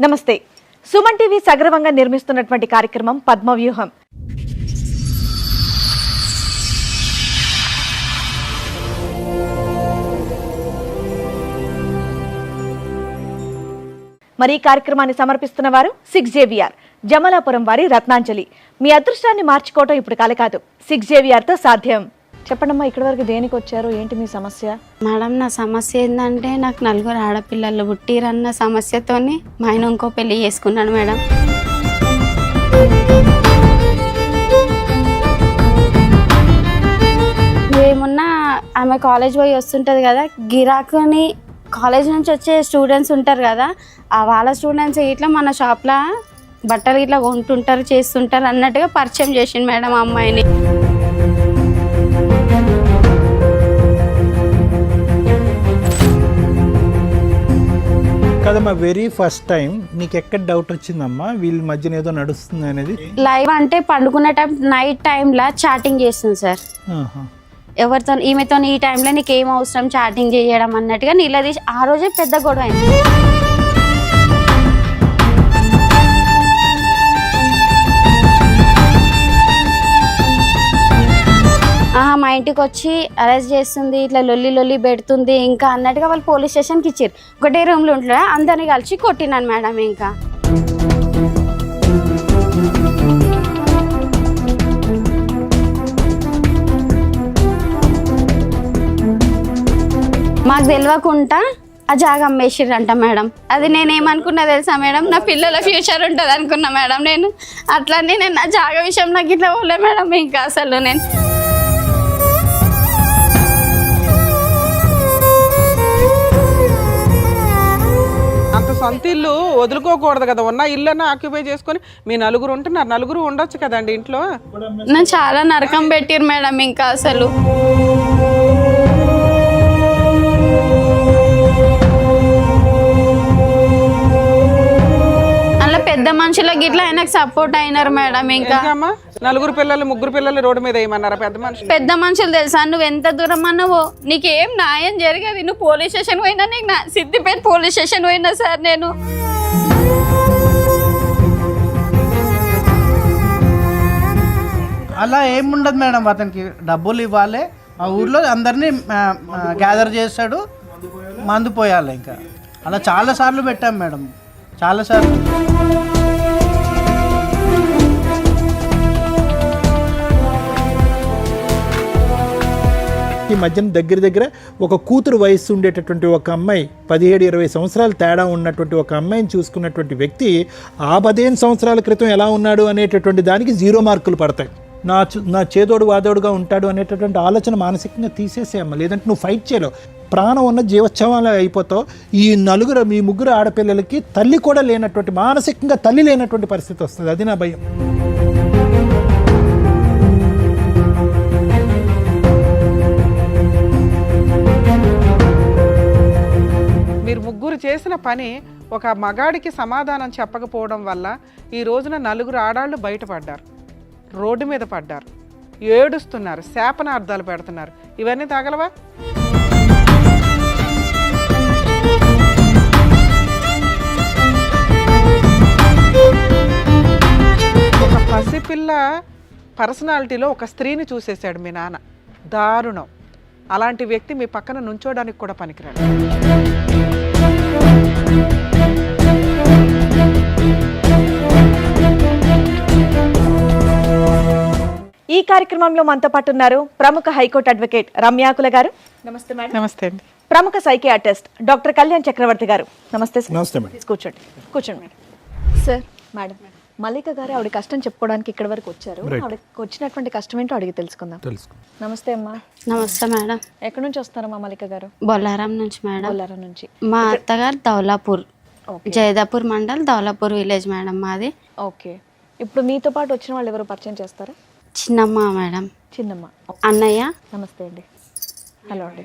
నమస్తే. సుమన్ టీవీ సగర్వంగా నిర్మిస్తున్నటువంటి కార్యక్రమం పద్మవ్యూహం. మరి ఈ కార్యక్రమాన్ని సమర్పిస్తున్న వారు 6JVR జమలాపురం వారి రత్నాంజలి. మీ అదృష్టాన్ని మార్చుకోవటం ఇప్పుడు కాలే కాదు, 6JVR తో సాధ్యం. చెప్పండమ్మా, ఇక్కడి వరకు దేనికి వచ్చారు, ఏంటి మీ సమస్య? మేడం, నా సమస్య ఏంటంటే నాకు 4 ఆడపిల్లలు పుట్టిరన్న సమస్యతోని మా ఆయన ఇంకో పెళ్లి చేసుకున్నాడు మేడం. ఏమున్నా ఆమె కాలేజ్ పోయి వస్తుంటుంది కదా, గిరాకుని కాలేజ్ నుంచి వచ్చే స్టూడెంట్స్ ఉంటారు కదా, వాళ్ళ స్టూడెంట్స్ ఇట్లా మన షాప్లో బట్టలు ఇట్లా కొంటుంటారు చేస్తుంటారు అన్నట్టుగా పరిచయం చేసిండు మేడం ఆ అమ్మాయిని. కదమ్మా, వెరీ ఫస్ట్ టైం నీకు ఎక్కడ డౌట్ వచ్చిందమ్మా వీళ్ళ మధ్యన ఏదో నడుస్తుంది అనేది? లైవ్ అంటే పండుకునే టైం నైట్ టైంలో చాటింగ్ చేస్తుంది సార్. ఎవరితో ఈమెతో ఈ టైంలో నీకు ఏం అవసరం చాటింగ్ చేయడం అన్నట్టుగా నిలదీసి ఆ రోజే పెద్ద గొడవ అయింది. మా ఇంటికి వచ్చి అరెస్ట్ చేస్తుంది, ఇట్లా లొల్లి పెడుతుంది ఇంకా అన్నట్టుగా వాళ్ళు పోలీస్ స్టేషన్కి ఇచ్చారు. ఒకటే రూమ్లో ఉంటుందా, అందరినీ కలిసి కొట్టినాను మేడం. ఇంకా మాకు తెలియకుండా ఆ జాగా అమ్మేసిర్రంట మేడం. అది నేనేమనుకున్నా తెలుసా మేడం, నా పిల్లల ఫ్యూచర్ ఉంటుంది అనుకున్నా మేడం. నేను అట్లనే నేను నా జాగా విషయం నాకు ఇట్లా పోలే మేడం. ఇంకా అసలు నేను అంత సొంత ఇల్లు వదులుకోకూడదు కదా, ఉన్న ఇల్లు ఆక్యుపై చేసుకొని మీ నలుగురు ఉంటున్నారు, నలుగురు ఉండొచ్చు కదండి ఇంట్లో. నేను చాలా నరకం పెట్టిరు మేడం. ఇంకా అసలు అలా పెద్ద మనుషులకి ఇట్లా ఆయనకు సపోర్ట్ అయినారు మేడం. ఇంకా నలుగురు పిల్లలు ముగ్గురు పిల్లలు రోడ్డు మీద ఏమన్నారా పెద్ద మనుషులు తెలుసా? నువ్వు ఎంత దూరం అన్నావో నీకేం న్యాయం జరిగేది. నువ్వు పోలీస్ స్టేషన్ పోయినా, నీకు సిద్దిపేట పోలీస్ స్టేషన్ పోయినా సార్. నేను అలా ఏముండదు మేడం, అతనికి డబ్బులు ఇవ్వాలి, ఆ ఊర్లో అందరినీ గ్యాదర్ చేస్తాడు, మందు పోయాలి. ఇంకా అలా చాలాసార్లు పెట్టాం మేడం, చాలాసార్లు. ఈ మధ్యన దగ్గర ఒక కూతురు వయస్సు ఉండేటటువంటి ఒక అమ్మాయి, 17-20 సంవత్సరాలు తేడా ఉన్నటువంటి ఒక అమ్మాయిని చూసుకున్నటువంటి వ్యక్తి ఆ 15 సంవత్సరాల క్రితం ఎలా ఉన్నాడు అనేటటువంటి దానికి 0 మార్కులు పడతాయి. నా చేదోడు వాదోడుగా ఉంటాడు అనేటటువంటి ఆలోచన మానసికంగా తీసేసేయమ్మ, లేదంటే నువ్వు ఫైట్ చేయలేవు. ప్రాణం ఉన్న జీవోత్సవాలు అయిపోతావు. మీ ముగ్గురు ఆడపిల్లలకి తల్లి కూడా లేనటువంటి, మానసికంగా తల్లి లేనటువంటి పరిస్థితి వస్తుంది. అది నా భయం. మీరు ముగ్గురు చేసిన పని ఒక మగాడికి సమాధానం చెప్పకపోవడం వల్ల ఈ రోజున నలుగురు ఆడాళ్ళు బయటపడ్డారు, రోడ్డు మీద పడ్డారు, ఏడుస్తున్నారు, శాపనార్థాలు పెడుతున్నారు. ఇవన్నీ తగలవా? ఒక పసిపిల్ల పర్సనాలిటీలో ఒక స్త్రీని చూసేశాడు మీ నాన్న. దారుణం. అలాంటి వ్యక్తి మీ పక్కన నుంచోడానికి కూడా పనికిరాడు. ఈ కార్యక్రమంలో మనతో పాటు ఉన్నారు ప్రముఖ హైకోర్టు అడ్వకేట్ రమ్యాకుల గారు. నమస్తే మేడం. నమస్తే అండి. ప్రముఖ సైకియాట్రిస్ట్ డాక్టర్ కళ్యాణ్ చక్రవర్తి గారు. నమస్తే సార్. నమస్తే మేడం. కూర్చోండి మేడం. సార్, మేడం, మల్లిక గారు ఆవిడ కష్టం చెప్పుకోవడానికి ఇక్కడ వరకు వచ్చారు. ఆవిడకి వచ్చినటువంటి కష్టం ఏంటో అడిగి తెలుసుకుందాం. నమస్తే అమ్మా. నమస్తే మేడం. ఎక్కడి నుంచి వస్తారమ్మా మల్లిక గారు? బొల్లారం నుంచి మేడం. బొల్లారం నుంచి. మా అత్తగారు దౌలాపూర్, జైదాపూర్ మండల్, దౌలాపూర్ విలేజ్ మేడం మాది. ఓకే. ఇప్పుడు మీతో పాటు వచ్చిన వాళ్ళు ఎవరు పరిచయం చేస్తారా? చిన్నమ్మ మేడం. చిన్నమ్మ. అన్నయ్య. నమస్తే అండి. హలో అండి.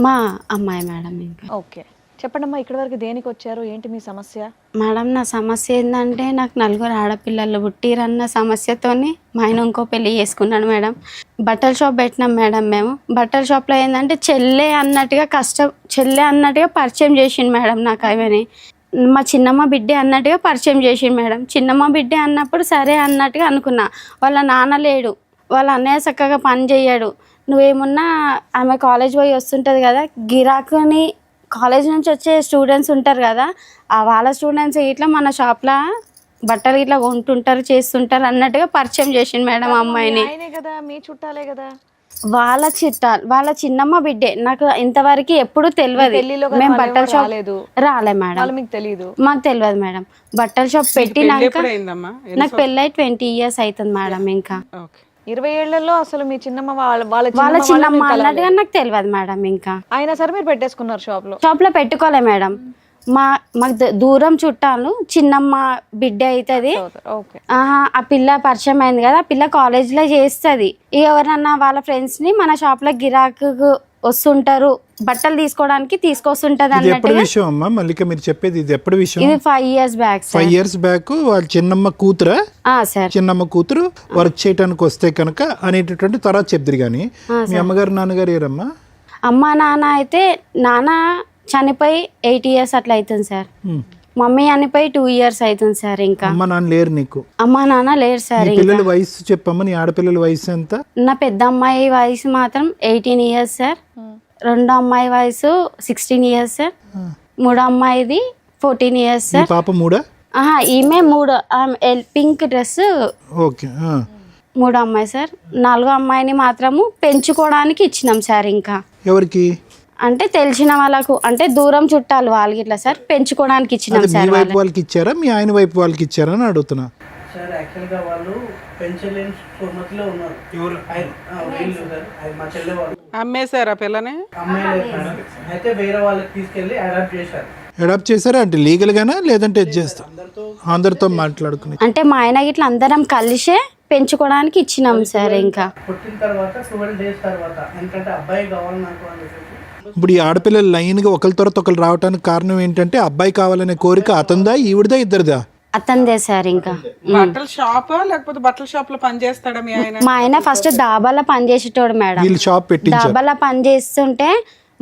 మా అమ్మాయి మేడం. ఇంకా ఓకే, చెప్పండమ్మా, ఇక్కడి వరకు దేనికి వచ్చారు, ఏంటి మీ సమస్య? మేడం, నా సమస్య ఏంటంటే నాకు 4 ఆడపిల్లలు పుట్టిరన్న సమస్యతోని మా ఆయన ఇంకో పెళ్లి చేసుకున్నాడు మేడం. బట్టల షాప్ పెట్టినాం మేడం. మేము బట్టల షాప్లో ఏంటంటే చెల్లె అన్నట్టుగా పరిచయం చేసిండు మేడం నాకు. అవని మా చిన్నమ్మ బిడ్డే అన్నట్టుగా పరిచయం చేసిండు మేడం. చిన్నమ్మ బిడ్డే అన్నప్పుడు సరే అన్నట్టుగా అనుకున్నా. వాళ్ళ నాన్న లేడు, వాళ్ళ అన్నయ్య చక్కగా పని చేయడు. నువ్వేమున్నా ఆమె కాలేజ్ పోయి వస్తుంటుంది కదా, గిరాకుని కాలేజ్ నుంచి వచ్చే స్టూడెంట్స్ ఉంటారు కదా, ఆ వాళ్ళ స్టూడెంట్స్ ఇట్లా మన షాప్లో బట్టలు ఇట్లా కొంటుంటారు చేస్తుంటారు అన్నట్టుగా పరిచయం చేసిండు మేడం అమ్మాయిని. ఆయనే కదా, మీ చుట్టాలే కదా. వాళ్ళ చిన్నమ్మ బిడ్డే. నాకు ఇంతవరకు ఎప్పుడు తెలియదు. పెళ్లిలో కదా మేము వాళ్ళు బట్టల ఎవరు షాప్ రాలేదు. రాలే మేడం, వాళ్ళు మీకు తెలియదు. మాకు తెలియదు మేడం. బట్టల షాప్ పెళ్లి పెట్టినాక ఎప్పుడు అయిందమ్మా? నాకు పెళ్ళి 20 years అవుతుంది మేడం. ఇంకా ఓకే. 20 ఏళ్లలో అసలు మీ చిన్నమ్మ వాళ్ళ వాళ్ళ చిన్నమ్మ అన్నట్టుగా నాకు తెలియదు మేడం. ఇంకా అయినా సరే మీరు పెట్టేసుకున్నారు షాప్ లో. షాప్ లో పెట్టుకోలే మేడం. మాకు దూరం చుట్టాలు చిన్నమ్మ బిడ్డ అవుతుంది. ఓకే. ఆ పిల్ల పరిచయం అయింది కదా, ఆ పిల్ల కాలేజ్ లో చేస్తుంది. ఎవరన్నా వాళ్ళ ఫ్రెండ్స్ ని మన షాప్ లో గిరాకు వస్తుంటారు, బట్టలు తీసుకోవడానికి తీసుకొస్తుంటది ఇది ఎప్పుడు అన్నట్టుగా. విషయం అమ్మా మల్లిక మీరు చెప్పేది? ఇది ఎప్పుడు విషయం? ఇది 5 years బ్యాక్ 5 years బ్యాక్. వాళ్ళ చిన్నమ్మ కూతురా? సార్. చిన్నమ్మ కూతురు వర్క్ చేయడానికి వస్తే కనుక అనేటటువంటి తర్వాత చెప్తారు. కానీ మీ అమ్మగారు నాన్నగారు ఏరమ్మా? అమ్మ నాన్న అయితే నాన్న చనిపోయి 8 years అట్లా అవుతుంది సార్. మమ్మీ చనిపోయి 2 years అవుతుంది సార్. ఇంకా అమ్మ నాన్న లేరు నీకు? అమ్మ నాన్న లేరు సార్. నీ పిల్లల వయసు చెప్పమ్మా, నీ ఆడపిల్లల వయసు ఎంత? నా పెద్ద అమ్మాయి వయసు మాత్రం 18 years సార్. రెండో అమ్మాయి వయసు 16 years సార్. మూడో అమ్మాయిది 14 years నీ సార్. పాప మూడా? ఈమె మూడో పింక్ డ్రెస్ ఓకే. మూడో అమ్మాయి సార్. నాలుగో అమ్మాయిని మాత్రము పెంచుకోవడానికి ఇచ్చినాం సార్. ఇంకా ఎవరికి? అంటే తెలిసిన వాళ్ళకు, అంటే దూరం చుట్టాలు వాళ్ళకి ఇట్లా సార్ పెంచుకోవడానికి ఇచ్చినాం మీ సార్. వైపు వాళ్ళకి ఇచ్చారా మీ ఆయన వైపు వాళ్ళకి ఇచ్చారా అని అడుగుతున్నా. సార్ యాక్చువల్గా వాళ్ళు పెంచలేని స్థోమతిలో ఉన్నారు. వీళ్ళు సార్, మా చెల్లె వాళ్ళు అమ్మేశారా పిల్లని? అమ్మాయి లేదు మేడం. అయితే వేరే వాళ్ళకి తీసుకెళ్ళి అడాప్ట్ చేశారు. అడాప్ట్ చేశారా? అంటే లీగల్ గానా లేదంటే చేస్తా అందరితో మాట్లాడుకుని? అంటే మా ఆయన ఇట్లా అందరం కలిసే పెంచుకోవడానికి ఇచ్చినాం సార్. ఇంకా పుట్టిన తర్వాత 12 days తర్వాత ఎందుకంటే అబ్బాయి కావాలి నాకు అని చెప్పేసి. ఇప్పుడు ఈ ఆడపిల్లలు లైన్గా ఒకరి తర్వాత ఒకరు రావడానికి కారణం ఏంటంటే అబ్బాయి కావాలనే కోరిక అతందా ఈవిడదా ఇద్దరిదా? అతందే సార్. ఇంకా బట్టల షాప్ లేకపోతే బట్టల షాప్ లో పని చేస్తాడా మీ ఆయన? మా ఆయన ఫస్ట్ దాబాలో పని చేసేటోడు మేడం. వీళ్ళు షాప్ పెట్టించారు. దాబాలో పని చేస్తుంటే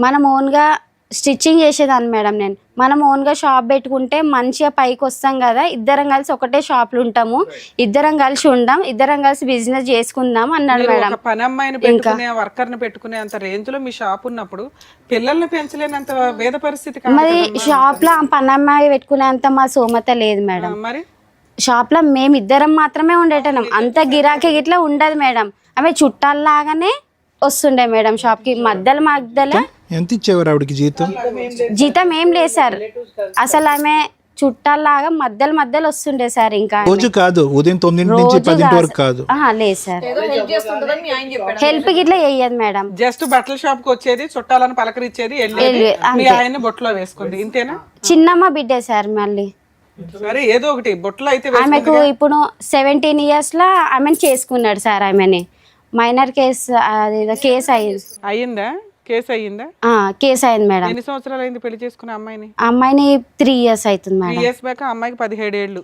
మనం ఓన్గా స్టిచ్చింగ్ చేసేదాన్ని మేడం. నేను మనం ఓన్గా షాప్ పెట్టుకుంటే మంచిగా పైకి వస్తాం కదా, ఇద్దరం కలిసి ఒకటే షాప్లో ఉంటాము, ఇద్దరం కలిసి ఉందాం, ఇద్దరం కలిసి బిజినెస్ చేసుకుందాం అన్నాడు మీరు మేడం. ఒక పని అమ్మాయిని పెట్టుకునే వర్కర్ ని పెట్టుకునే అంత రేంజ్ లో మీ షాప్ ఉన్నప్పుడు పిల్లల్ని పెంచలేనంత వేద పరిస్థితి కాదు మరి కదమ్మా. షాప్లో పనమ్మాయి పెట్టుకునేంత మా సోమత లేదు మేడం. మరి షాప్లో మేమిద్దరం మాత్రమే ఉండేటం, అంత గిరాకీ గిట్లా ఉండదు మేడం. ఆమె చుట్టాల్లాగానే వస్తుండే మేడం షాప్కి. మధ్యలో ఎంత ఇచ్చేవారు ఆవిడకి జీతం? జీతం ఏం లేదు సార్. అసలు ఆమె చుట్టాల్లాగా మధ్యలో వస్తుండే సార్. ఇంకా రోజు కాదు, ఉదయం 9 నుంచి 10 వరకు కాదు. లేదు సార్, హెల్ప్ గిట్లా చెయ్యదు మేడం. జస్ట్ బట్టల షాప్ కి వచ్చేది, చుట్టాలను పలకరించేది, వెళ్ళేది, మీ ఆయన్ని బొట్లో వేసుకుంది, ఇంతేనా? చిన్నమ్మ బిడ్డే సార్. మళ్ళీ సరే ఏదో ఒకటి బొట్లో అయితే ఆమెకు ఇప్పుడు 17 years లా ఆమెను చేసుకున్నాడు సార్. ఆమెని మైనర్ కేసు కేసు అయ్యిందా? కేసు అయ్యిందా? కేసు అయింది మేడం. ఎన్ని సంవత్సరాలు అయింది పెళ్లి చేసుకున్న అమ్మాయిని? అమ్మాయిని 3 years అవుతుంది 3 మేడం. years బ్యాక్ అమ్మాయికి 17 ఏళ్ళు.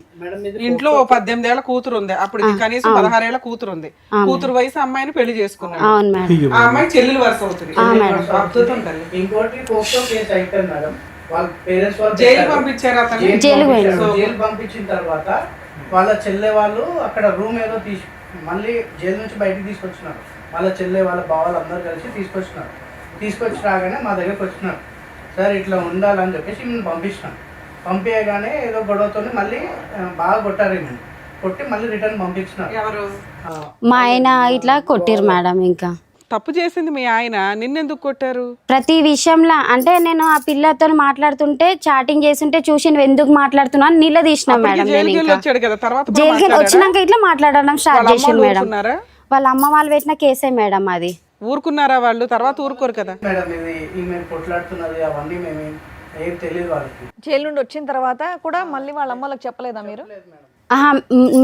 ఇంట్లో ఓ 18 ఏళ్ల కూతురు ఉంది, అప్పుడు కనీసం 16 ఏళ్ల కూతురు ఉంది. కూతురు వయసు అమ్మాయిని పెళ్లి చేసుకున్నాడు. అవును మేడం. ఆ అమ్మాయి చెల్లెలు వరుస అవుతుంది. అద్భుతం తల్లి. ఇంకోటి పోక్సో కేసు అయిపోయింది మేడం. వాళ్ళ పేరెంట్స్ వాళ్ళు జైలు పంపించారు అతను. జైలు పంపించిన తర్వాత వాళ్ళ చెల్లె వాళ్ళు అక్కడ రూమ్ ఏదో మళ్ళీ జైలు నుంచి బయటికి తీసుకొచ్చినారు. వాళ్ళ చెల్లె వాళ్ళ బావాలు అందరూ కలిసి తీసుకొచ్చి రాగానే మా దగ్గరికి వచ్చినారు. సార్ ఇట్లా ఉండాలని చెప్పేసి మేము పంపించినాం. పంపించగానే ఏదో గొడవతో మళ్ళీ బాగా కొట్టారు. మేము కొట్టి మళ్ళీ రిటర్న్ పంపించినారు. ఎవరు? మా ఆయన ఇట్లా కొట్టిరు మేడం. ఇంకా తప్పు చేసింది మీ ఆయన, నిన్నెందుకు కొట్టారు? ప్రతి విషయంలో అంటే నేను ఆ పిల్లతో మాట్లాడుతుంటే చాటింగ్ చేస్తుంటే చూసి నువ్వు ఎందుకు మాట్లాడుతున్నావు నిలదీసిన మేడం. జైలుకి వచ్చాడు కదా, తర్వాత జైలుకి వచ్చినాక ఇట్లా మాట్లాడడం స్టార్ట్ చేసింది మేడం. ఊరుకున్నారా? వాళ్ళ అమ్మ వాళ్ళు పెట్టిన కేసే మేడం అది. ఊరుకున్నారా వాళ్ళు? తర్వాత ఊరుకోరు కదా మేడం. ఇది ఈమె కొట్లాడుతున్నది అవన్నీ మేము ఏం తెలియదు వాళ్ళకి. జైలు నుండి వచ్చిన తర్వాత కూడా మళ్ళీ వాళ్ళ అమ్మలకు చెప్పలేదా మీరు?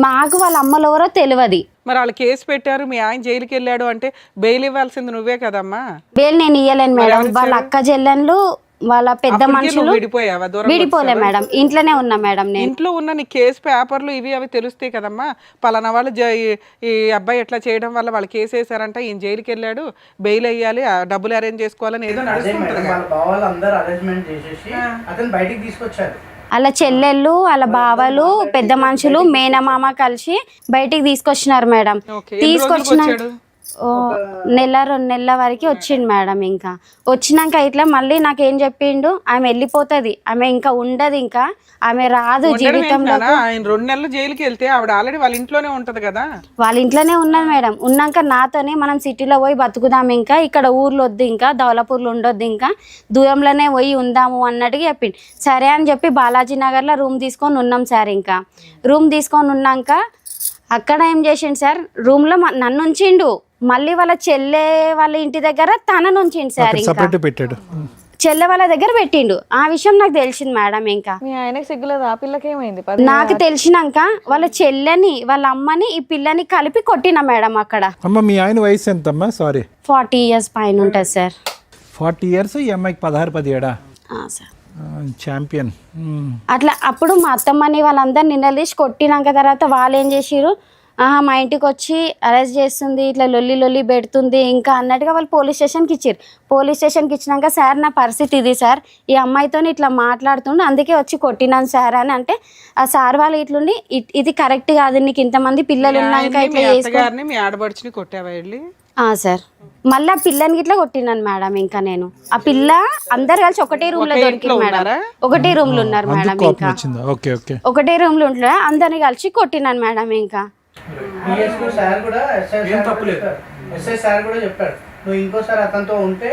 మాకు వాళ్ళ అమ్మలు ఎవరో తెలియదు. మరి వాళ్ళు కేసు పెట్టారు, మీ ఆయన జైలుకి వెళ్ళాడు అంటే బెయిల్ ఇవ్వాల్సింది నువ్వే కదమ్మా. బెయిల్ నేను ఇయ్యలేను మేడం. వాళ్ళ అక్క చెల్లెళ్ళు వాళ్ళ పెద్ద మనుషులు విడిపోయావా? దూరం విడిపోలే మేడం, ఇంట్లోనే ఉన్నా మేడం. నేను ఇంట్లో ఉన్న నీ కేసు పేపర్లు ఇవి అవి తెలుస్తాయి కదమ్మా. పలానా వాళ్ళు ఈ అబ్బాయి ఎట్లా చేయడం వల్ల వాళ్ళు కేసు వేసారంట, ఈయన జైలుకి వెళ్ళాడు, బెయిల్ అయ్యాలి, డబ్బులు అరేంజ్ చేసుకోవాలని ఏదో నడుస్తుంటది. వాళ్ళ బావాలు అందరూ అరేంజ్మెంట్ చేసేసి అతను బయటికి తీసుకొచ్చారు. వాళ్ళ చెల్లెళ్ళు వాళ్ళ బావలు పెద్ద మనుషులు మేనమామ కలిసి బయటికి తీసుకొచ్చినారు మేడం. ఓకే, ఎన్ని రోజులకు తీసుకొచ్చిన వచ్చాడు? నెల 2 నెలల వరకు వచ్చిండు మేడం. ఇంకా వచ్చినాక ఇట్లా మళ్ళీ నాకేం చెప్పిండు, ఆమె వెళ్ళిపోతుంది, ఆమె ఇంకా ఉండదు, ఇంకా ఆమె రాదు ఉండడం జీవితంలో. ఏంటన్నా? ఆయన 2 నెలలు జైలుకి వెళ్తే ఆవిడ ఆల్రెడీ వాళ్ళ ఇంట్లోనే ఉంటది కదా. వాళ్ళ ఇంట్లోనే ఉన్నది మేడం. ఉన్నాక నాతోనే మనం సిటీలో పోయి బతుకుదాం, ఇంకా ఇక్కడ ఊర్లో వద్దు, ఇంకా దౌలపూర్లో ఉండొద్దు, ఇంకా దూరంలోనే పోయి ఉందాము అన్నట్టుగా చెప్పిండు. సరే అని చెప్పి బాలాజీ నగర్లో రూమ్ తీసుకొని ఉన్నాం సార్. ఇంకా రూమ్ తీసుకొని ఉన్నాక అక్కడ ఏం చేసిండు సార్, రూమ్లో నన్ను ఉంచిండు, మళ్ళీ వాళ్ళ చెల్లె వాళ్ళ ఇంటి దగ్గర తనను ఉంచిండు సార్. ఇంకా సపరేట్ పెట్టాడు. చెల్లె వాళ్ళ దగ్గర పెట్టిండు. ఆ విషయం నాకు తెలిసింది మేడం. ఇంకా మీ ఆయనకి సిగ్గులేదు, ఆ పిల్లకి ఏమైంది? నాకు తెలిసినాక వాళ్ళ చెల్లెని వాళ్ళ అమ్మని ఈ పిల్లని కలిపి కొట్టిన మేడం అక్కడ. అమ్మ మీ ఆయన వయసు ఎంతమ్మా? సారీ 40 years పైన ఉంటుంది సార్. 40 years, ఈ అమ్మాయికి 16-17. Sir champion. అట్లా అప్పుడు మా అత్తమ్మని వాళ్ళందరూ నిన్నలేసి కొట్టినాక తర్వాత వాళ్ళు ఏం చేసిరు, మా ఇంటికి వచ్చి అరెస్ట్ చేస్తుంది, ఇట్లా లొల్లి పెడుతుంది ఇంకా అన్నట్టుగా వాళ్ళు పోలీస్ స్టేషన్కి ఇచ్చారు. పోలీస్ స్టేషన్కి ఇచ్చినాక సార్ నా పరిస్థితి ఇది సార్, ఈ అమ్మాయితో ఇట్లా మాట్లాడుతుండే అందుకే వచ్చి కొట్టినాను సార్ అని అంటే, ఆ సార్ వాళ్ళు ఇట్లుండి ఇది కరెక్ట్ కాదు, నీకు ఇంతమంది పిల్లలు ఉన్నాక ఇట్లా అత్తగారిని మీ ఆడబడుచుని కొట్టావా వెళ్ళి? సార్ మళ్ళీ ఆ పిల్లని ఇట్లా కొట్టినాను మేడం. ఇంకా నేను ఆ పిల్ల అందరు కలిసి ఒకటే రూమ్ లో దొరికింది మేడం. ఒకటే రూమ్ లో ఉన్నారు మేడం. ఇంకా ఒకటే రూమ్ లో ఉంటున్నా అందరిని కలిసి కొట్టినాను మేడం. ఇంకా సార్ కూడా ఎస్ఐ సార్ కూడా చెప్పాడు, నువ్వు ఇంకోసారి అతనితో ఉంటే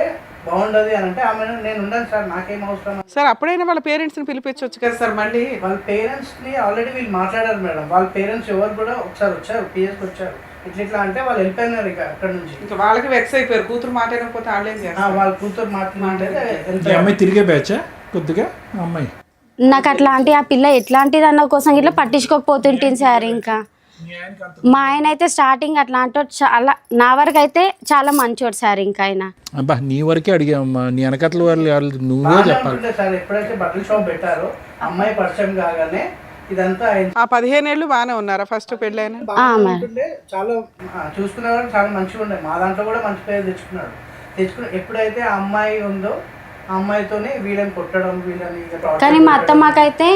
బాగుండదు అని అంటే ఆమె నేను ఉండను సార్, నాకేం అవసరం సార్. అప్పుడైనా వాళ్ళ పేరెంట్స్ ని పిలిపించవచ్చు కదా సార్. మళ్ళీ వాళ్ళ పేరెంట్స్ ని ఆల్రెడీ వీళ్ళు మాట్లాడారు మేడం. వాళ్ళ పేరెంట్స్ ఎవరు కూడా ఒకసారి వచ్చారు, పిఎస్కి వచ్చారు, ఇట్లా అంటే వాళ్ళు వెళ్ళిపోయినారు ఇక అక్కడ నుంచి. ఇంకా వాళ్ళకి వెక్స్ అయిపోయారు, కూతురు మాట్లాడకపోతే వాళ్ళేం చేస్తారు? వాళ్ళ కూతురు మాట్లాడితే అమ్మాయి తిరిగే బ్యాచ్ కొద్దిగా అమ్మాయి. నాకు అట్లాంటి ఆ పిల్ల ఎట్లాంటిది అన్న కోసం ఇట్లా పట్టించుకోకపోతుంటుంది సార్. ఇంకా మా ఆయన అయితే స్టార్టింగ్ అట్లాంటి చాలా, నా వరకు అయితే చాలా మంచోడు సార్. ఇంకా ఆయన అబ్బా నీ వరకే అడిగామ్మా, నీ వెనకట్ల వాళ్ళు నువ్వే చెప్పాలి సార్. ఎప్పుడైతే బట్టల షాప్ పెట్టారో అమ్మాయి పరిచయం కాగానే ఇదంతా ఆ 15 ఏళ్ళు బాగానే ఉన్నారా ఫస్ట్ పెళ్ళైనా? చాలా చూసుకునేవాడు, చాలా మంచిగా ఉండే. మా దాంట్లో కూడా మంచి పేరు తెచ్చుకుని ఎప్పుడైతే ఆ అమ్మాయి ఉందో ఆ అమ్మాయితోనే వీళ్ళని కొట్టడం, వీళ్ళని. కానీ మా అత్తమ్మకైతే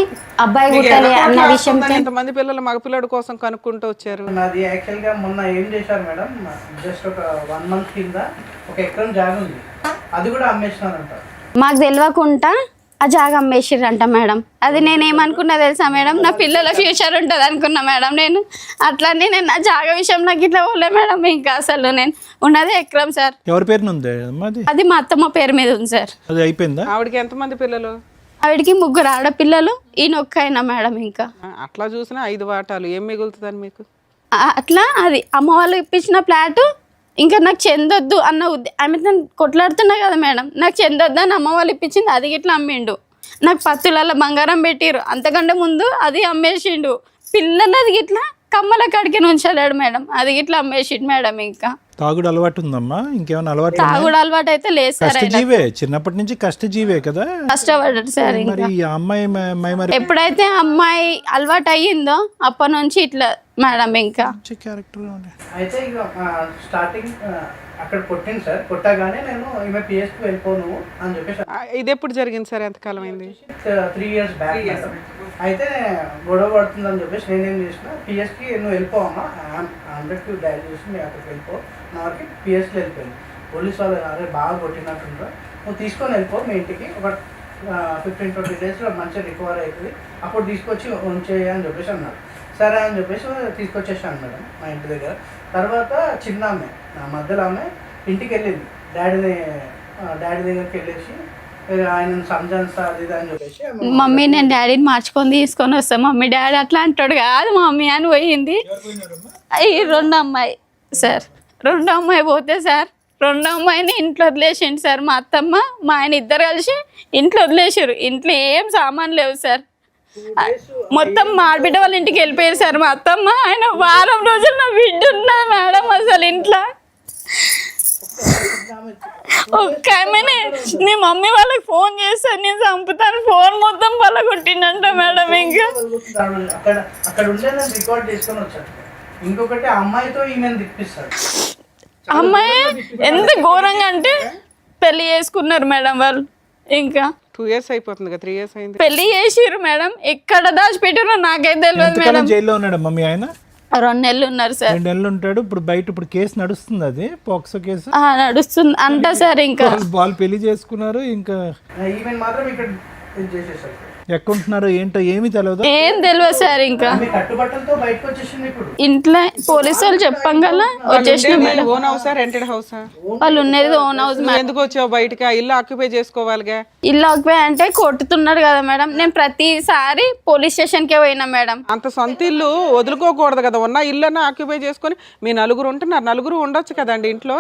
అబ్బాయి పుట్టాలి అన్న విషయం. ఎంతమంది పిల్లలు మగపిల్లడి కోసం కనుక్కుంటూ వచ్చారు? నాది యాక్చువల్ గా మొన్న ఏం చేశారు మేడం, జస్ట్ ఒక 1 month కింద 1 ఎకరం జాగా ఉంది, అది కూడా అమ్మేసినారంట. మాకు తెలియకుండా ఆ జాగా అమ్మేసిర్రంట మేడం. అది నేనేమనుకున్నా తెలుసా మేడం, నా పిల్లల ఫ్యూచర్ ఉంటుంది అనుకున్నా మేడం. నేను అట్లనే నేను నా జాగా విషయం నాకు ఇట్లా పోలే మేడం. ఇంకా అసలు నేను ఉన్నదే ఎకరం సార్. ఎవరి పేరున ఉంది అది మా అత్తమ్మ పేరు మీద ఉంది సార్. అది అయిపోయిందా? ఆవిడకి ఎంతమంది పిల్లలు? ఆవిడకి 3 ఆడపిల్లలు, ఈయన ఒక్కైనా మేడం. ఇంకా అట్లా చూసినా 5 వాటాలు ఏం మిగులుతుందని మీకు? అట్లా అది అమ్మ వాళ్ళు ఇప్పించిన ఫ్లాటు ఇంకా నాకు చెందొద్దు అన్న ఆమె కొట్లాడుతున్నా కదా మేడం, నాకు చెందొద్దు అని అమ్మ వాళ్ళు ఇప్పించింది, అది ఇట్లా అమ్మిండు. నాకు 10 తులాల బంగారం పెట్టిరు, అంతకంటే ముందు అది అమ్మేసిండు. పిల్లలది ఇట్లా కమ్మల కాడికి ఉంచలేడు మేడం, అది ఇట్లా అమ్మేసిండు మేడం. ఇంకా తాగుడు అలవాటు ఉందమ్మా? ఇంకేమైనా అలవాటు? తాగుడు అలవాటు అయితే లేదు సార్. కష్టజీవే, చిన్నప్పటి నుంచి కష్టజీవే కదా, కష్టపడ్డాడు సార్. మరి ఈ అమ్మాయి మరి ఎప్పుడైతే అమ్మాయి అలవాటు అయ్యిందో అప్పటి నుంచి ఇట్లా మేడం. ఇంకా క్యారెక్టర్ అయితే ఇక స్టార్టింగ్ అక్కడ కొట్టింది సార్. కొట్టగానే నేను ఈమె పిఎస్కి వెళ్ళిపోను అని చెప్పేసి. ఇది ఎప్పుడు జరిగింది సార్? ఎంతకాలం అయింది? 3 years బ్యాక్. అయితే గొడవ పడుతుందని చెప్పేసి నేనేం చేసిన, పిఎస్కి నువ్వు వెళ్ళిపోవమ్మా, 100 డైల్ చేసి నేను అక్కడికి వెళ్ళిపో, నాకు పిఎస్కి వెళ్ళిపోయింది. పోలీస్ వాళ్ళు అరే బాగా కొట్టినట్టుంటారు, నువ్వు తీసుకొని వెళ్ళిపో మీ ఇంటికి, ఒక 15-20 daysలో మంచిగా రికవర్ అవుతుంది, అప్పుడు తీసుకొచ్చి ఉంచేయి అని చెప్పేసి అన్నారు. సరే అని చెప్పేసి తీసుకొచ్చేసాను మేడం మా ఇంటి దగ్గర. తర్వాత చిన్న ఆమె, నా మధ్యలో ఆమె ఇంటికి వెళ్ళింది, డాడీ దగ్గరికి వెళ్ళేసి ఆయన సంజాన్సా అది ఇది అని చెప్పేసి, మమ్మీ నేను డాడీని మార్చుకొని తీసుకొని వస్తాను మమ్మీ, డాడీ అట్లా అంటాడు కాదు మమ్మీ అని పోయింది. ఈ 2 అమ్మాయి సార్, 2 అమ్మాయి పోతే సార్ 2 అమ్మాయిని ఇంట్లో వదిలేసిండు సార్. మా అత్తమ్మ మా ఆయన ఇద్దరు కలిసి ఇంట్లో వదిలేసారు. ఇంట్లో ఏం సామాన్ లేవు సార్, మొత్తం మా ఆడబిడ్డ వాళ్ళ ఇంటికి వెళ్ళిపోయారు సార్ మా అత్తమ్మ. ఆయన వారం రోజులు నా బిడ్డ ఉన్నది మేడం అసలు ఇంట్లో. ఒక్క ఆమెనే నీ మమ్మీ వాళ్ళకి ఫోన్ చేస్తాను నేను చంపుతాను, ఫోన్ మొత్తం వాళ్ళ కొట్టిండంట మేడం. ఇంకా అక్కడ ఉండే రికార్డ్ చేసుకొని వచ్చాడు. ఇంకొకటి అమ్మాయితో ఈమెను తిప్పిస్తాడు. అమ్మాయి ఎంత ఘోరంగా అంటే పెళ్లి చేసుకున్నారు మేడం వాళ్ళు. ఇంకా 2 years అయిపోతుంది కదా, 3 years అయింది. పెళ్లి చేసిర్రు మేడం, ఎక్కడ దాచిపెట్టారో నాకైతే తెలియదు మేడం. ఎంతకాలం జైల్లో ఉన్నాడమ్మా మీ ఆయన? 2 నెలలు ఉన్నారు సార్. 2 నెలలు ఉంటాడు. ఇప్పుడు కేసు నడుస్తుంది, అది పోక్సో కేసు నడుస్తుంది అంట సార్. ఇంకా వాళ్ళు పెళ్లి చేసుకున్నారు, ఇంకా ఈవెన్ మాత్రం ఇక్కడ ఇది చేసేసారు. ఎక్కడుంటున్నారు ఏంటో ఏమీ తెలియదు. ఏం తెలియదు సార్. ఇంకా ఆమె కట్టుబట్టలతో బయటకు వచ్చేసింది. ఇప్పుడు ఇంట్లో పోలీసు వాళ్ళు చెప్పంగల వచ్చేసిన మేడం. ఓన్ హౌసా రెంటెడ్ హౌసా? వాళ్ళు ఉన్నది ఓన్ హౌస్ మేడం. ఎందుకు వచ్చావు బయటకి? ఆ ఇల్లు ఆక్యుపై చేసుకోవాలిగా. ఇల్లు ఆక్యుపై అంటే కొట్టుతున్నాడు కదా మేడం. నేను ప్రతిసారి పోలీస్ స్టేషన్ కే పోయినా మేడం. అంత సొంత ఇల్లు వదులుకోకూడదు కదా, ఉన్న ఇల్లు ఆక్యుపై చేసుకొని మీ నలుగురు ఉంటున్నారు, నలుగురు ఉండొచ్చు కదండి ఇంట్లో.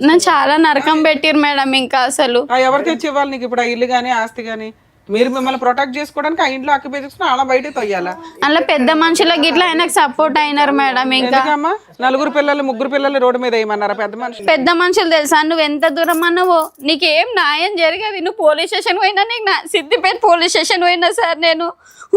నన్ను చాలా నరకం పెట్టిరు మేడం. ఇంకా అసలు ఎవరు తెచ్చి ఇవ్వాలి నీకు ఇప్పుడు ఆ ఇల్లు కానీ ఆస్తి కానీ? మీరు మిమ్మల్ని ప్రొటెక్ట్ చేసుకోవడానికి ఆ ఇంట్లో ఆక్యుపై చేసుకుని అలా బయట తొయ్యాలా? అలా పెద్ద మనుషులకి ఇట్లా ఆయనకు సపోర్ట్ అయినారు మేడం. ఇంకా ఎందుకమ్మా 4 పిల్లలు 3 పిల్లలు రోడ్డు మీద వేయమన్నారా పెద్ద మనుషులు? పెద్ద మనుషులు తెలుసా, నువ్వు ఎంత దూరం అన్నావో నీకేం న్యాయం జరగదు. నువ్వు పోలీస్ స్టేషన్ పోయినా, నీకు సిద్దిపేట పోలీస్ స్టేషన్ పోయినా సార్, నేను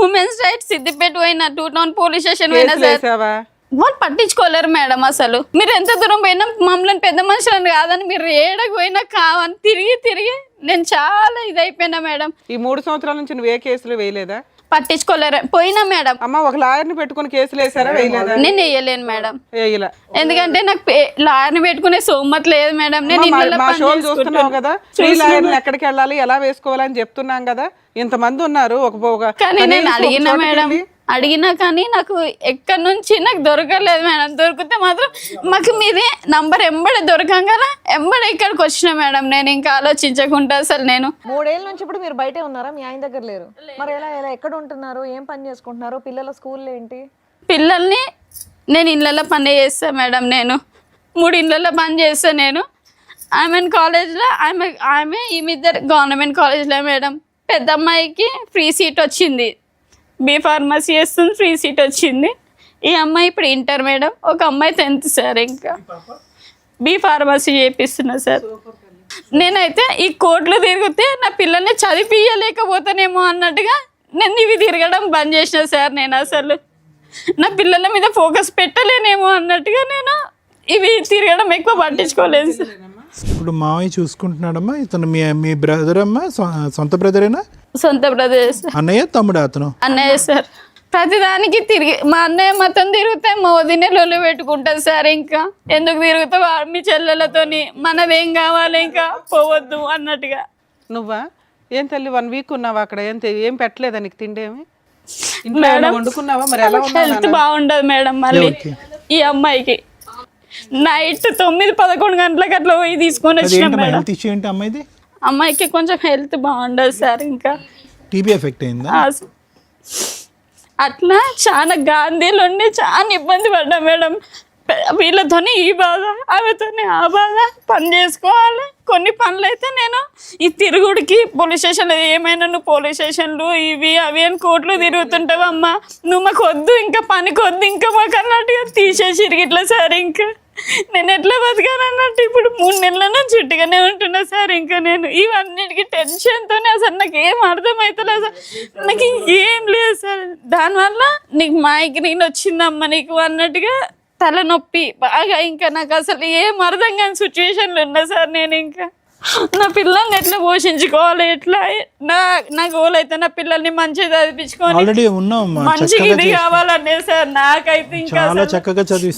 ఉమెన్స్ రైట్స్ సిద్దిపేట పోయినా, 2 టౌన్ పోలీస్ స్టేషన్ పోయినా సార్. వాళ్ళు పట్టించుకోలేరు మేడం. అసలు మీరు ఎంత దూరం పోయినా మమ్మల్ని పెద్ద మనుషులని కాదని మీరు ఏడకు పోయినా కావని తిరిగి నేను చాలా ఇదైపోయినా మేడం. ఈ 3 సంవత్సరాల నుంచి నువ్వు ఏ కేసులు వేయలేదా? పట్టించుకోలేరు పోయినా మేడం. అమ్మ ఒక లాయర్ని పెట్టుకుని కేసులు వేసారా? వేయలేదా? నేను వేయలేను మేడం. వేయలే. ఎందుకంటే నాకు లాయర్ని పెట్టుకునే సోమత లేదు మేడం. నేను మా షోలు చూస్తున్నావు కదా, ఫ్రీ లాయర్ని ఎక్కడికి వెళ్ళాలి ఎలా వేసుకోవాలని చెప్తున్నాం కదా. ఇంతమంది ఉన్నారు. కానీ నేను అడిగినా మేడం, అడిగినా కానీ నాకు ఎక్కడి నుంచి నాకు దొరకలేదు మేడం. దొరికితే మాత్రం మాకు మీది నంబర్ ఎంబడే దొరకంగా ఎంబడే ఇక్కడికి వచ్చిన మేడం. నేను ఇంకా ఆలోచించకుండా అసలు నేను 3 ఏళ్ళ నుంచి ఇప్పుడు మీరు బయటే ఉన్నారా? మీ ఆయన దగ్గర లేరు? మరి ఎలా ఎక్కడ ఉంటున్నారు? ఏం పని చేసుకుంటున్నారు? పిల్లల స్కూల్ ఏంటి? పిల్లల్ని నేను ఇళ్ళల్లో పని చేస్తాను మేడం. నేను 3 ఇళ్ళల్లో పని చేస్తాను నేను. కాలేజ్లో ఆమె ఈమె గవర్నమెంట్ కాలేజ్లో మేడం. పెద్ద అమ్మాయికి ఫ్రీ సీట్ వచ్చింది, బీ ఫార్మసీ చేస్తుంది, ఫ్రీ సీట్ వచ్చింది. ఈ అమ్మాయి ఇప్పుడు ఇంటర్ మేడం. ఒక అమ్మాయి 10th సార్. ఇంకా బీ ఫార్మసీ చేపిస్తున్నా సార్. నేనైతే ఈ కోర్టులు తిరిగితే నా పిల్లల్ని చదివించలేకపోతానేమో అన్నట్టుగా నేను ఇవి తిరగడం బంద్ చేసిన సార్. నేను అసలు నా పిల్లల మీద ఫోకస్ పెట్టలేనేమో అన్నట్టుగా నేను ఇవి తిరగడం ఎక్కువ పట్టించుకోలేదు సార్. ఇప్పుడు మావయ్య చూసుకుంటున్నాడమ్మా. ఇతను మీ బ్రదర్ అమ్మా? సొంత బ్రదరేనా? సొంత బ్రదర్. అన్నయ్య తమ్ముడు? అతను అన్నయ్య సార్. ప్రతిదానికి తిరిగి మా అన్నయ్య మొత్తం తిరిగితే మా వదినే లొల్లి పెట్టుకుంటుంది సార్. ఇంకా ఎందుకు తిరుగుతావు మీ చెల్లెలతోని, మనదేం కావాలి ఇంకా పోవద్దు అన్నట్టుగా. నువ్వా ఏం తల్లి 1 వీక్ ఉన్నావా అక్కడ? ఏం పెట్టలేదా నీకు తిండి? ఏమి ఇంట్లో వండుకున్నావా? మరి ఎలా హెల్త్ బాగుండదు మేడం. మళ్ళీ ఈ అమ్మాయికి నైట్ 9-11 గంటలకు అట్లా పోయి తీసుకొని వచ్చినాం మేడం. అమ్మాయికి కొంచెం హెల్త్ బాగుండదు సార్. ఇంకా టీబీ ఎఫెక్ట్ అయిందా? అట్లా చాలా గాంధీలో ఉండి చాలా ఇబ్బంది పడ్డా మేడం. వీళ్ళతోనే ఈ బాధ, ఆమెతోనే ఆ బాధ. పని చేసుకోవాలి. కొన్ని పనులు అయితే నేను ఈ తిరుగుడికి పోలీస్ స్టేషన్లో ఏమైనా నువ్వు పోలీస్ స్టేషన్లు ఇవి అవి అని కోర్టులు తిరుగుతుంటావు అమ్మా, నువ్వు మాకు వద్దు ఇంకా పనికి వద్దు ఇంకా మాకు అన్నట్టుగా తీసేసి ఇట్లా సార్. ఇంకా నేను ఎట్లా బతకాను అన్నట్టు ఇప్పుడు 3 నెలల నుంచి చుట్టుగానే ఉంటున్నా సార్. ఇంకా నేను ఇవన్నిటికీ టెన్షన్తోనే అసలు నాకు ఏం అర్థమవుతలేదు సార్. నాకు ఇంకేం లేదు సార్. దానివల్ల నీకు మైగ్రేన్ వచ్చిందమ్మా నీకు అన్నట్టుగా తలనొప్పి బాగా. ఇంకా నాకు అసలు ఏం అర్థం కాని సిచ్యువేషన్లో ఉన్నా సార్. నేను ఇంకా నా పిల్లల్ని ఎట్లా పోషించుకోవాలి, ఎట్లా నా గోల్ అయితే నా పిల్లల్ని మంచిగా చదివించుకోవాలి, మంచిగా ఇది కావాలనే సార్. నాకైతే ఇంకా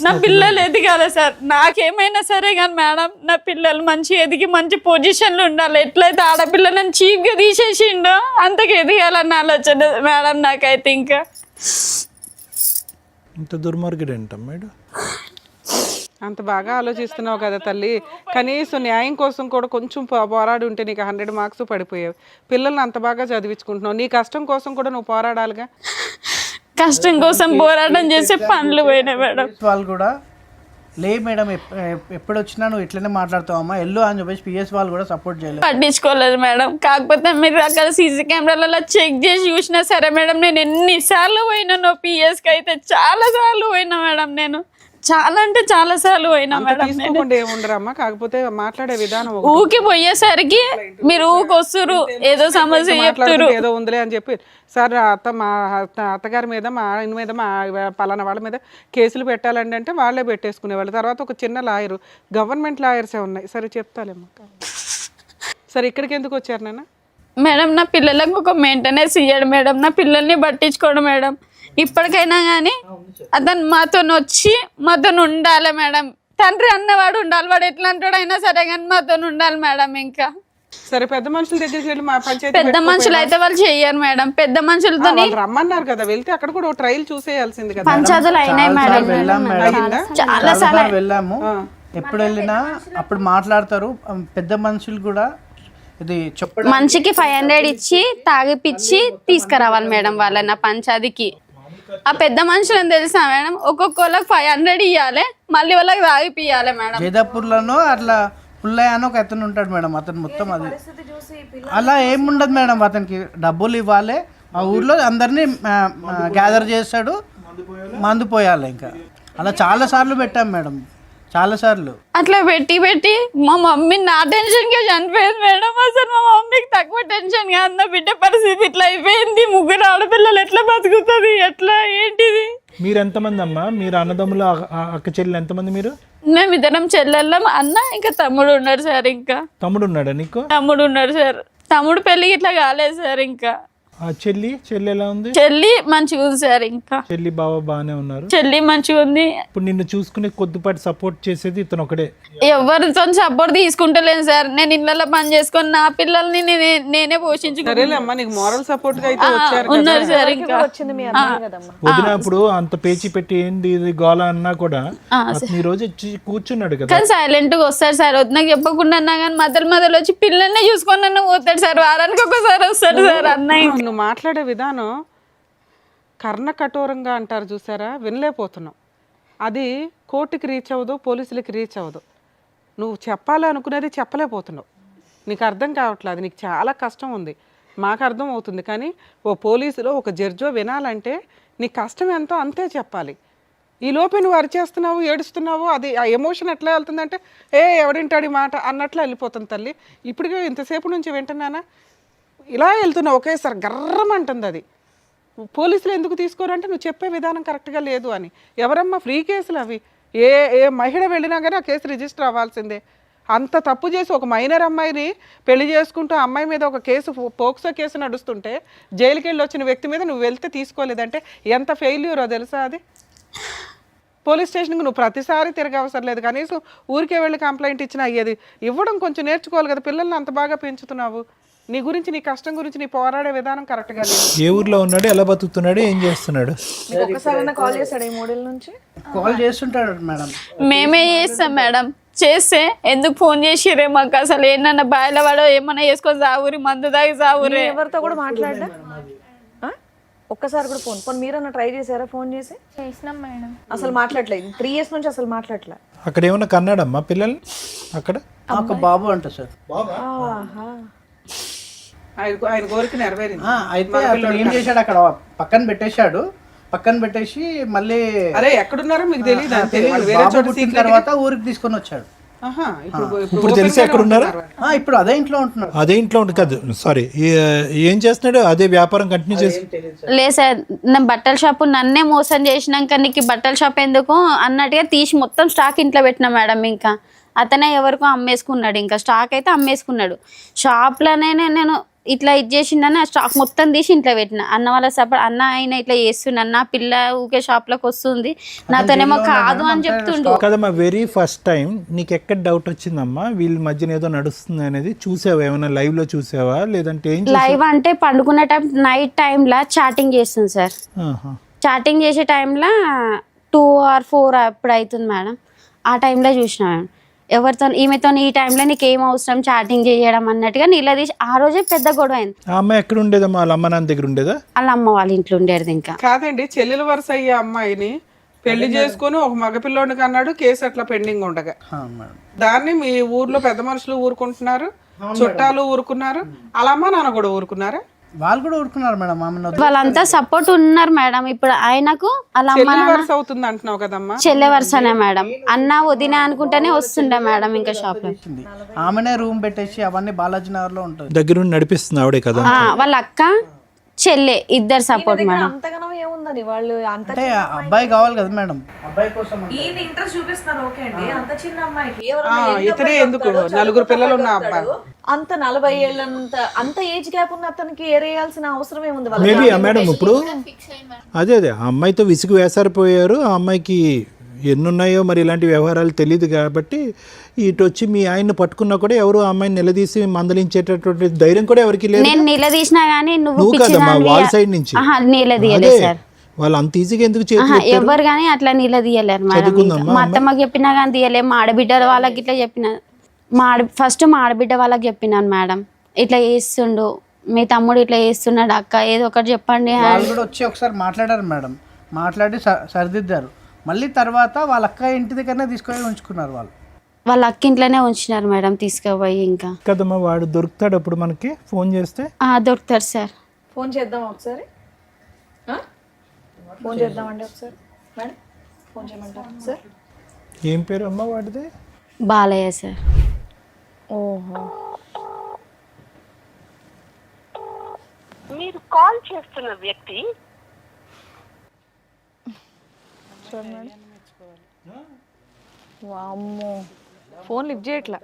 నా పిల్లలు ఎదగాలి సార్. నాకేమైనా సరే కానీ మేడం నా పిల్లలు మంచి ఎదిగి మంచి పొజిషన్లో ఉండాలి. ఎట్లయితే ఆడపిల్లలను చీప్గా తీసేసిండో అంతకు ఎదగాలన్న ఆలోచన మేడం నాకైతే. ఇంకా ఇంత దుర్మార్గుడు ఏంట మేడం? అంత బాగా ఆలోచిస్తున్నావు కదా తల్లి. కనీసం న్యాయం కోసం కూడా కొంచెం పోరాడి ఉంటే నీకు 100 మార్క్స్ పడిపోయావు. పిల్లల్ని అంత బాగా చదివించుకుంటున్నావు. నీ కష్టం కోసం కూడా నువ్వు పోరాడాలిగా. కష్టం కోసం పోరాటం చేసే పనులు పోయినా మేడం. వాళ్ళు కూడా లే మేడం ఎప్పుడు వచ్చినా నువ్వు ఇట్లనే మాట్లాడుతావమ్మా ఎల్లు అని చెప్పేసి పిఎస్ వాళ్ళు కూడా సపోర్ట్ చేయలేదు, పట్టించుకోలేదు మేడం. కాకపోతే మీరు అక్కడ సీసీ కెమెరాలలో చెక్ చేసి చూసినా సరే మేడం, నేను ఎన్నిసార్లు పోయినానో పిఎస్కి అయితే చాలా సార్లు పోయినా మేడం. నేను చాలా అంటే చాలా సార్లు పోయినా మేడం. ఏముండరమ్మా, కాకపోతే మాట్లాడే విధానం ఊకి పోయేసరికి మీరు ఊకొస్తురు ఏదో సమస్య చెప్తారు ఏదో ఉందిలే అని చెప్పి సార్ మా అత్తగారి మీద మా ఆయన మీద మా పలానా వాళ్ళ మీద కేసులు పెట్టాలండి అంటే వాళ్ళే పెట్టేసుకునేవాళ్ళు. తర్వాత ఒక చిన్న లాయరు, గవర్నమెంట్ లాయర్సే ఉన్నాయి. సరే చెప్తాలేమ్మా. సరే ఇక్కడికి ఎందుకు వచ్చారు నాన్న? మేడం నా పిల్లలకు ఒక మెయింటెనెన్స్ ఇయ్యాడు మేడం, నా పిల్లల్ని పట్టించుకోడు మేడం. ఇప్పటికైనా కానీ అతను మాతో వచ్చి మాతో ఉండాలి మేడం. తండ్రి అన్నవాడు ఉండాలి, వాడు ఎట్లా అంటాడు అయినా సరే కానీ మాతో ఉండాలి మేడం. ఇంకా సరే పెద్ద మనుషుల దగ్గరికి వెళ్ళి మా పంచాయతీ పెద్ద మనుషులు అయితే వాళ్ళు చెయ్యరు మేడం. పెద్ద మనుషులతో వాళ్ళు రమ్మన్నారు కదా, వెళ్తే అక్కడ కూడా ఒక ట్రయల్ చూసేయాల్సింది కదా. పంచాయతీలు అయినాయి మేడం. వెళ్ళాం మేడం, అయిందా? చాలా సార్లు వెళ్ళాము. ఎప్పుడు వెళ్ళినా అప్పుడు మాట్లాడతారు. పెద్ద మనుషులు కూడా ఇది చెప్పడం మనిషికి 500 ఇచ్చి తాగిపిచ్చి తీసుకురావాలి మేడం వాళ్ళని పంచాయతీకి. ఆ పెద్ద మనుషులని తెలుసా మేడం, ఒక్కొక్కళ్ళకి 500 ఇవ్వాలి, మళ్ళీ వాళ్ళకి తాగిపియాలి మేడం. జైదాపూర్లోనో అట్లా పుల్లయ్య అని ఒక అతను ఉంటాడు మేడం. అతను మొత్తం అది అలా ఏముండదు మేడం. అతనికి డబ్బులు ఇవ్వాలి, ఆ ఊర్లో అందరినీ గ్యాదర్ చేస్తాడు, మందు పోయాలి. ఇంకా అలా చాలా సార్లు పెట్టాం మేడం, చాలా సార్లు. అట్లా పెట్టి పెట్టి మా మమ్మీ నా టెన్షన్గా చనిపోయింది మేడం. అసలు మా మమ్మీకి తక్కువ టెన్షన్ కాదు, నా బిడ్డ పరిస్థితి ఇట్లా అయిపోయింది. 3 ఆడపిల్లలు ఎట్లా బతుకుతుంది, ఎట్లా ఏంటిది? మీరు ఎంతమంది అమ్మా? మీరు అన్నదమ్ములు అక్క చెల్లెలు ఎంతమంది మీరు? మేము ఇద్దరం చెల్లెళ్ళం, అన్న ఇంకా తమ్ముడు ఉన్నాడు సార్. ఇంకా తమ్ముడు ఉన్నాడా నీకు? తమ్ముడు ఉన్నాడు సార్. తమ్ముడు పెళ్ళికి ఇట్లా కాలేదు సార్. ఇంకా ఆ చెల్లి ఎలా ఉంది? చెల్లి మంచిగా ఉంది సార్. ఇంకా చెల్లి బావ బాగానే ఉన్నారు. చెల్లి మంచిగా ఉంది. ఇప్పుడు నిన్ను చూసుకునే కొద్దిపాటి సపోర్ట్ చేసేది ఇతను ఒకడే. ఎవరితో సపోర్ట్ తీసుకుంటలేను సార్. నేను ఇళ్ళలో పని చేసుకొని నా పిల్లల్ని నేనే పోషించుకుంటాను. సరేలేమ్మా, నీకు మోరల్ సపోర్ట్ గా అయితే వచ్చారు కదా. ఉన్నారు సార్. ఇంకా వచ్చింది మీ అమ్మాయి కదమ్మా. వదినప్పుడు అంత పేచి పెట్టి ఏంది ఇది గోల అన్నా కూడా అతను ఈ రోజు వచ్చి కూర్చున్నాడు కదా. కానీ సైలెంట్ గా వస్తాడు సార్. నాకు చెప్పకుండా అన్నా కానీ మధ్యలో వచ్చి పిల్లల్ని చూసుకొని అన్న పోతాడు సార్. వారానికి ఒకసారి వస్తాడు సార్ అన్నయ్య. నువ్వు మాట్లాడే విధానం కర్ణ కఠోరంగా అంటారు చూసారా, వినలేకపోతున్నావు. అది కోర్టుకి రీచ్ అవ్వదు, పోలీసులకి రీచ్ అవ్వదు. నువ్వు చెప్పాలనుకునేది చెప్పలేకపోతున్నావు. నీకు అర్థం కావట్లేదు, నీకు చాలా కష్టం ఉంది. మాకు అర్థం అవుతుంది, కానీ ఓ పోలీసులో ఒక జడ్జో వినాలంటే నీ కష్టం ఎంతో అంతే చెప్పాలి. ఈ లోపే నువ్వు అరిచేస్తున్నావు, ఏడుస్తున్నావు, అది ఆ ఎమోషన్ ఎట్లా వెళ్తుందంటే ఎవడింటాడు ఈ మాట అన్నట్లు వెళ్ళిపోతుంది తల్లి. ఇప్పటికే ఇంతసేపు నుంచి వింటున్నానా, ఇలా వెళ్తున్నావు ఒకేసారి గర్రమంటుంది. అది పోలీసులు ఎందుకు తీసుకోరు అంటే నువ్వు చెప్పే విధానం కరెక్ట్గా లేదు అని. ఎవరమ్మా ఫ్రీ కేసులు అవి? ఏ మహిళ వెళ్ళినా కానీ ఆ కేసు రిజిస్టర్ అవ్వాల్సిందే. అంత తప్పు చేసి ఒక మైనర్ అమ్మాయిని పెళ్లి చేసుకుంటూ అమ్మాయి మీద ఒక కేసు, పోక్సో కేసు నడుస్తుంటే జైలుకి వెళ్ళి వచ్చిన వ్యక్తి మీద నువ్వు వెళ్తే తీసుకోలేదంటే ఎంత ఫెయిల్యూరో తెలుసా అది. పోలీస్ స్టేషన్కి నువ్వు ప్రతిసారి తిరగ అవసరం లేదు, కనీసం ఊరికే వెళ్ళి కంప్లైంట్ ఇచ్చినా అయ్యేది. ఇవ్వడం కొంచెం నేర్చుకోవాలి కదా, పిల్లల్ని అంత బాగా పెంచుతున్నావు. నీ గురించి, నీ కష్టం గురించి నీ పోరాడే విధానం కరెక్ట్గా లేదు. ఏ ఊర్లో ఉన్నాడు, ఎలా బతుకుతున్నాడు, ఏం చేస్తున్నాడు? ఒక్కసారైనా కాల్ చేశాడు ఈ 3 ఏళ్ళ నుంచి? కాల్ చేస్తుంటాడు మేడం. మేమే చేస్తాం మేడం. చేస్తే ఎందుకు ఫోన్ చేసిరే మాకు, అసలు ఏంటన్నా బాయిల వాడో ఏమన్నా చేసుకొని సాగురి, మందు దాగి సాగురే. ఎవరితో కూడా మాట్లాడా? ఒక్కసారి కూడా ఫోన్ మీరన్నా ట్రై చేశారా? ఫోన్ చేసి చేసినాం మేడం. అసలు మాట్లాడలేదు. 3 ఇయర్స్ నుంచి అసలు మాట్లాడలే. అక్కడ ఏమన్నా కన్నాడమ్మా పిల్లల్ని? అక్కడ ఒక బాబు అంట సార్. ఆయన కోరిక నెరవేరింది. అయితే అతను ఏం చేశాడు, అక్కడ పక్కన పెట్టేసి మళ్ళీ అరే ఎక్కడున్నారో మీకు తెలియదు. బాబు పుట్టిన తర్వాత ఊరికి తీసుకొని వచ్చాడు. ఇప్పుడు తెలిసి ఎక్కడ ఉన్నారు? ఇప్పుడు అదే ఇంట్లో ఉంటున్నారు. అదే ఇంట్లో ఉంటుంది కాదు, సారీ, ఏం చేస్తున్నాడు? అదే వ్యాపారం కంటిన్యూ చేసి? లేదు సార్, నా బట్టల షాపు నన్నే మోసం చేసినాక నీకు బట్టల షాప్ ఎందుకు అన్నట్టుగా తీసి మొత్తం స్టాక్ ఇంట్లో పెట్టినా మేడం. ఇంకా అతనే ఎవరికో అమ్మేసుకున్నాడు. ఇంకా స్టాక్ అయితే అమ్మేసుకున్నాడు. షాప్లోనే నేను ఇట్లా ఇది చేసిందని ఆ స్టాక్ మొత్తం తీసి ఇంట్లో పెట్టిన. అన్న వాళ్ళ సపోర్ట్, అన్న ఆయన ఇట్లా చేస్తున్నాడు, నా పిల్ల ఊకే షాప్లోకి వస్తుంది, నాతోనేమో కాదు అని చెప్తుండు కదమ్మా. వెరీ ఫస్ట్ టైం నీకు ఎక్కడ డౌట్ వచ్చిందమ్మా వీళ్ళ మధ్యన ఏదో నడుస్తుంది అనేది? చూసావా ఏమైనా లైవ్ లో చూసావా, లేదంటే ఏం? లైవ్ అంటే పండుకునే టైం, నైట్ టైంలో చాటింగ్ చేస్తుంది సార్. చాటింగ్ చేసే టైంలో 2 or 4 అప్పుడు అవుతుంది మేడం. ఆ టైంలో చూసిన మేడం. ఎవరితో ఈమెతో ఈ టైంలో నీకు ఏం అవసరం చాటింగ్ చేయడం అన్నట్టుగా నిలదీసి ఆ రోజే పెద్ద గొడవ అయింది. ఆ అమ్మాయి ఎక్కడ ఉండేదమ్మా? వాళ్ళ అమ్మ నాన్న దగ్గర ఉండేదా? వాళ్ళ అమ్మ వాళ్ళ ఇంట్లో ఉండేది. ఇంకా కాదండి, చెల్లెల వరుస అయ్యే అమ్మాయిని పెళ్లి చేసుకుని ఒక మగపిల్లోడికి అన్నాడు, కేసు అట్లా పెండింగ్ ఉండగా దాన్ని మీ ఊర్లో పెద్ద మనుషులు ఊరుకుంటున్నారు, చుట్టాలు ఊరుకున్నారు, అలా అమ్మ నాన్న కూడా ఊరుకున్నారా? వాళ్ళు కూడా ఊరుకున్నారు మేడం. వాళ్ళంతా సపోర్ట్ ఉన్నారు మేడం. ఇప్పుడు ఆయనకు అలా అవుతుంది అంటున్నావు కదమ్మా. చెల్లె వరుసనే మేడం. అన్న వదిన అనుకుంటేనే వస్తుండే మేడం. ఇంకా షాప్ లో ఆమెనే రూమ్ పెట్టేసి అవన్నీ బాలాజీ నగర్ లో ఉంటుంది, దగ్గర నడిపిస్తుంది ఆవిడే కదా. వాళ్ళ అక్క చెల్లె, ఇద్దరు సపోర్ట్ మేడం. అంతగానో ఏముందని వాళ్ళు అంత అంటే అబ్బాయి కావాలి కదా మేడం, అబ్బాయి కోసం ఈయన ఇంట్రెస్ట్ చూపిస్తున్నారు. ఓకే అండి, అంత చిన్న అమ్మాయికి ఇతనే ఎందుకు 4 పిల్లలు ఉన్న అబ్బాయి అంత 40 ఏళ్ళంత అంత ఏజ్ గ్యాప్ ఉన్న అతనికి ఏరేయాల్సిన అవసరం ఏముంది? మేబీ మేడం ఇప్పుడు అదే ఆ అమ్మాయితో విసుగు వేసారిపోయారు. ఆ అమ్మాయికి ఎన్నున్నాయో మరి ఇలాంటి వ్యవహారాలు తెలియదు కాబట్టి ఇటు వచ్చి మీ ఆయన్ని పట్టుకున్నా కూడా ఎవరు ఆ అమ్మాయిని నిలదీసి మందలించేటటువంటి ధైర్యం కూడా ఎవరికి లేదు. నేను నిలదీసినా గానీ నువ్వు కదమ్మా వాళ్ళ సైడ్ నుంచి నిలదీయలేదు సార్. వాళ్ళు అంత ఈజీగా ఎందుకు ఎవరు కానీ అట్లా నిలదీయలేరు మేడం. మా అత్తమ్మకి చెప్పినా కానీ తీయలే. మా ఆడబిడ్డ వాళ్ళకి ఇట్లా చెప్పిన, ఫస్ట్ మా ఆడబిడ్డ వాళ్ళకి చెప్పినాను మేడం, ఇట్లా చేస్తుండు మీ తమ్ముడు, ఇట్లా చేస్తున్నాడు అక్క, ఏదో ఒకటి చెప్పండి. వాళ్ళు కూడా వచ్చి ఒకసారి మాట్లాడారు మేడం, మాట్లాడి సరిదిద్దారు. మళ్ళీ తర్వాత వాళ్ళ అక్క ఇంటి దగ్గరనే తీసుకొని ఉంచుకున్నారు. వాళ్ళ అక్క ఇంట్లోనే ఉంచినారు మేడం తీసుకుపోయి. ఇంకా కదమ్మా వాడు దొరుకుతాడు అప్పుడు మనకి ఫోన్ చేస్తే? దొరుకుతారు సార్. ఫోన్ చేద్దాం ఒకసారి, ఫోన్ చేద్దామండి ఒకసారి మేడం, ఫోన్ చేయమంటారు సార్? ఏం పేరు అమ్మ వాడిది? బాలయ్య సార్. ఓహో, మీరు కాల్ చేస్తున్న వ్యక్తి వామ్మో, ఫోన్ లిఫ్ట్ చేయట్లా.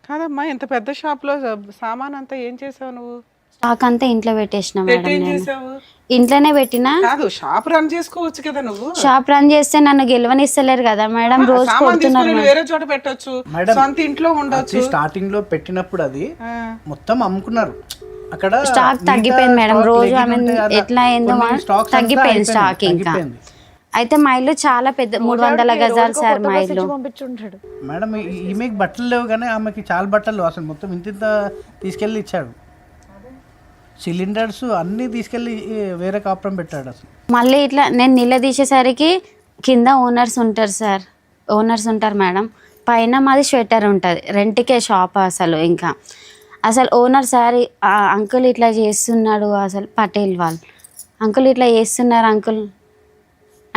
కాదమ్మా, ఇంత పెద్ద షాప్లో సామాన్ అంతా ఏం చేసావు నువ్వు? స్టాక్ అంతా ఇంట్లో పెట్టేసిన మేడం. ఏం నేను చేసావు? ఇంట్లోనే పెట్టినా. కాదు, షాప్ రన్ చేసుకోవచ్చు కదా నువ్వు. షాప్ రన్ చేస్తే నన్ను గెలవనిస్తలేరు కదా మేడం, రోజు సామాన్ తీసుకొని వేరే చోట పెట్టొచ్చు, సొంత ఇంట్లో ఉండొచ్చు. స్టార్టింగ్ లో పెట్టినప్పుడు అది మొత్తం అమ్ముకున్నారు. అక్కడ స్టాక్ తగ్గిపోయింది మేడం, రోజు ఆమె ఎట్లా అయిందో తగ్గిపోయింది స్టాక్. ఇంకా అయితే మా ఇల్లు చాలా పెద్ద 300 గజాలు సార్ మా ఇల్లు. పంపించుంటాడు మేడం. ఈమెకి బట్టలు లేవు కానీ ఆమెకి చాలా బట్టలు అసలు మొత్తం ఇంత తీసుకెళ్ళి ఇచ్చాడు. సిలిండర్స్ అన్నీ తీసుకెళ్ళి వేరే కాపురం పెట్టాడు అసలు. మళ్ళీ ఇట్లా నేను నిలదీసేసరికి కింద ఓనర్స్ ఉంటారు సార్, ఓనర్స్ ఉంటారు మేడం. పైన మాది స్వెటర్ ఉంటుంది, రెంట్కే షాప్. అసలు ఓనర్ సార్ అంకుల్ ఇట్లా చేస్తున్నాడు, అసలు పటేల్ వాళ్ళు అంకుల్ ఇట్లా చేస్తున్నారు అంకుల్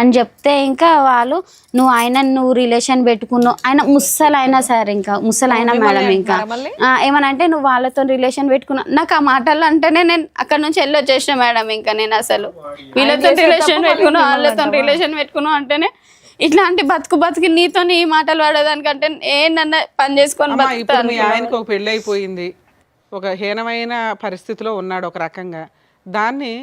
అని చెప్తే, ఇంకా వాళ్ళు నువ్వు రిలేషన్ పెట్టుకున్నావు, ఆయన ముసలైనా సార్, ఇంకా ముసలైనా మేడం. ఇంకా ఏమనంటే నువ్వు వాళ్ళతో రిలేషన్ పెట్టుకున్నావు. నాకు ఆ మాటలు అంటేనే నేను అక్కడ నుంచి వెళ్ళి వచ్చేసిన మేడం. ఇంకా నేను అసలు వీళ్ళతో రిలేషన్ పెట్టుకున్నావు, వాళ్ళతో రిలేషన్ పెట్టుకున్నావు అంటేనే ఇట్లాంటి బతుకు నీతో ఈ మాటలు వాడేదానికంటే ఏంటన్నా పని చేసుకొని బతుకుతాను. మీ ఆయనకు ఒక పెళ్ళి అయిపోయింది, ఒక హీనమైన పరిస్థితిలో ఉన్నాడు ఒక రకంగా. దాన్ని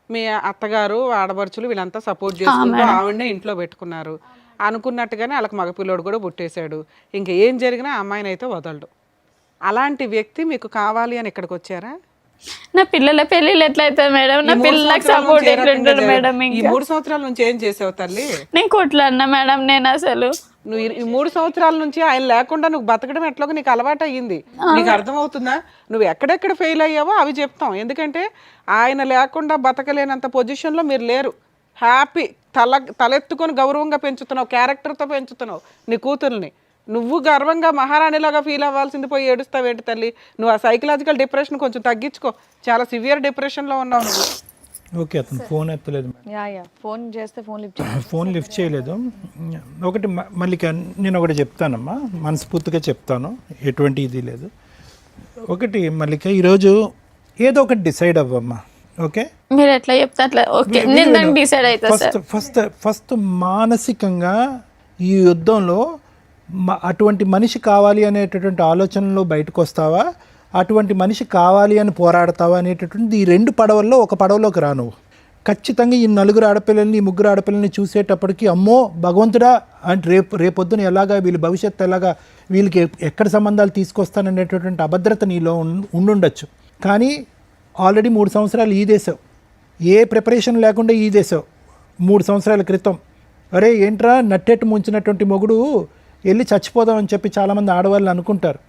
మీ అత్తగారు ఆడపడుచులు వీళ్ళంతా సపోర్ట్ చేసుకుంటూ ఆవిడనే ఇంట్లో పెట్టుకున్నారు. అనుకున్నట్టుగానే వాళ్ళకి మగపిల్లోడు కూడా పుట్టేశాడు. ఇంకా ఏం జరిగినా అమ్మాయిని అయితే వదలడు. అలాంటి వ్యక్తి మీకు కావాలి అని ఇక్కడికి వచ్చారా? నా పిల్లల పెళ్ళిళ్ళు ఎట్లయితుంది మేడం, నా పిల్లలకు సపోర్ట్ ఎట్లుంటాడు మేడం? ఈ 3 సంవత్సరాల నుంచి ఏం చేసావు తల్లి? నేను కొట్లాడినా మేడం. నేను అసలు నువ్వు ఈ 3 సంవత్సరాల నుంచి ఆయన లేకుండా నువ్వు బతకడం ఎట్లాగో నీకు అలవాటు అయ్యింది. నీకు అర్థమవుతుందా? నువ్వు ఎక్కడెక్కడ ఫెయిల్ అయ్యావో అవి చెప్తాం. ఎందుకంటే ఆయన లేకుండా బతకలేనంత పొజిషన్లో మీరు లేరు. హ్యాపీ తలెత్తుకొని గౌరవంగా పెంచుతున్నావు, క్యారెక్టర్తో పెంచుతున్నావు నీ కూతుర్ని. నువ్వు గర్వంగా మహారాణిలాగా ఫీల్ అవ్వాల్సింది పోయి ఏడుస్తావేంటి తల్లి? నువ్వు ఆ సైకలాజికల్ డిప్రెషన్ కొంచెం తగ్గించుకో. చాలా సివియర్ డిప్రెషన్లో ఉన్నావు నువ్వు. ఓకే, అతను ఫోన్ ఎత్తలేదు. ఫోన్ చేస్తే ఫోన్ లిఫ్ట్ చేయలేదు. ఒకటి మళ్ళీ నేను ఒకటి చెప్తానమ్మా, మనస్ఫూర్తిగా చెప్తాను, ఎటువంటి ఇది లేదు. ఒకటి మల్లిక, ఈరోజు ఏదో ఒకటి డిసైడ్ అవ్వమ్మా. ఓకే, మీరు ఎట్లా చెప్తే అట్లా ఓకే, నేను డిసైడ్ అవుతా. ఫస్ట్ మానసికంగా ఈ యుద్ధంలో అటువంటి మనిషి కావాలి అనేటటువంటి ఆలోచనలో బయటకు వస్తావా, అటువంటి మనిషి కావాలి అని పోరాడతావా అనేటటువంటి ఈ 2 పడవల్లో ఒక పడవలోకి రా నువ్వు. ఖచ్చితంగా ఈ 4 ఆడపిల్లల్ని, ఈ 3 ఆడపిల్లల్ని చూసేటప్పటికి అమ్మో భగవంతుడా అంటే రేపొద్దున ఎలాగా వీళ్ళ భవిష్యత్తు ఎలాగా, వీళ్ళకి ఎక్కడ సంబంధాలు తీసుకొస్తాననేటటువంటి అభద్రత నీలో ఉండుండొచ్చు. కానీ ఆల్రెడీ 3 సంవత్సరాలు ఈదేశావు, ఏ ప్రిపరేషన్ లేకుండా ఈదేశావు. 3 సంవత్సరాల క్రితం అరే ఏంట్రా నట్టెట్టు ముంచినటువంటి మొగుడు వెళ్ళి చచ్చిపోదామని చెప్పి చాలామంది ఆడవాళ్ళు అనుకుంటారు.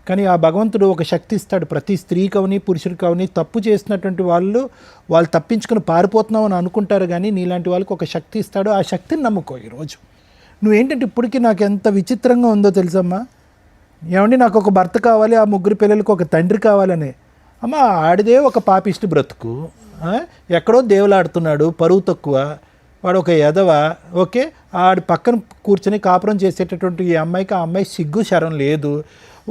కానీ ఆ భగవంతుడు ఒక శక్తి ఇస్తాడు ప్రతి స్త్రీకి అవని పురుషుడికి అవని. తప్పు చేసినటువంటి వాళ్ళు తప్పించుకొని పారిపోతున్నావు అని అనుకుంటారు, కానీ నీలాంటి వాళ్ళకి ఒక శక్తి ఇస్తాడు. ఆ శక్తిని నమ్ముకో. ఈరోజు నువ్వేంటంటే ఇప్పటికీ నాకు ఎంత విచిత్రంగా ఉందో తెలుసమ్మా. ఏమండి నాకు ఒక భర్త కావాలి, ఆ 3 పిల్లలకు ఒక తండ్రి కావాలని. అమ్మ ఆడిదే ఒక పాపిష్టి బ్రతుకు, ఎక్కడో దేవులాడుతున్నాడు, పరువు తక్కువ, వాడు ఒక ఎదవ. ఓకే, ఆడి పక్కన కూర్చొని కాపురం చేసేటటువంటి ఈ అమ్మాయికి ఆ అమ్మాయి సిగ్గు శరం లేదు.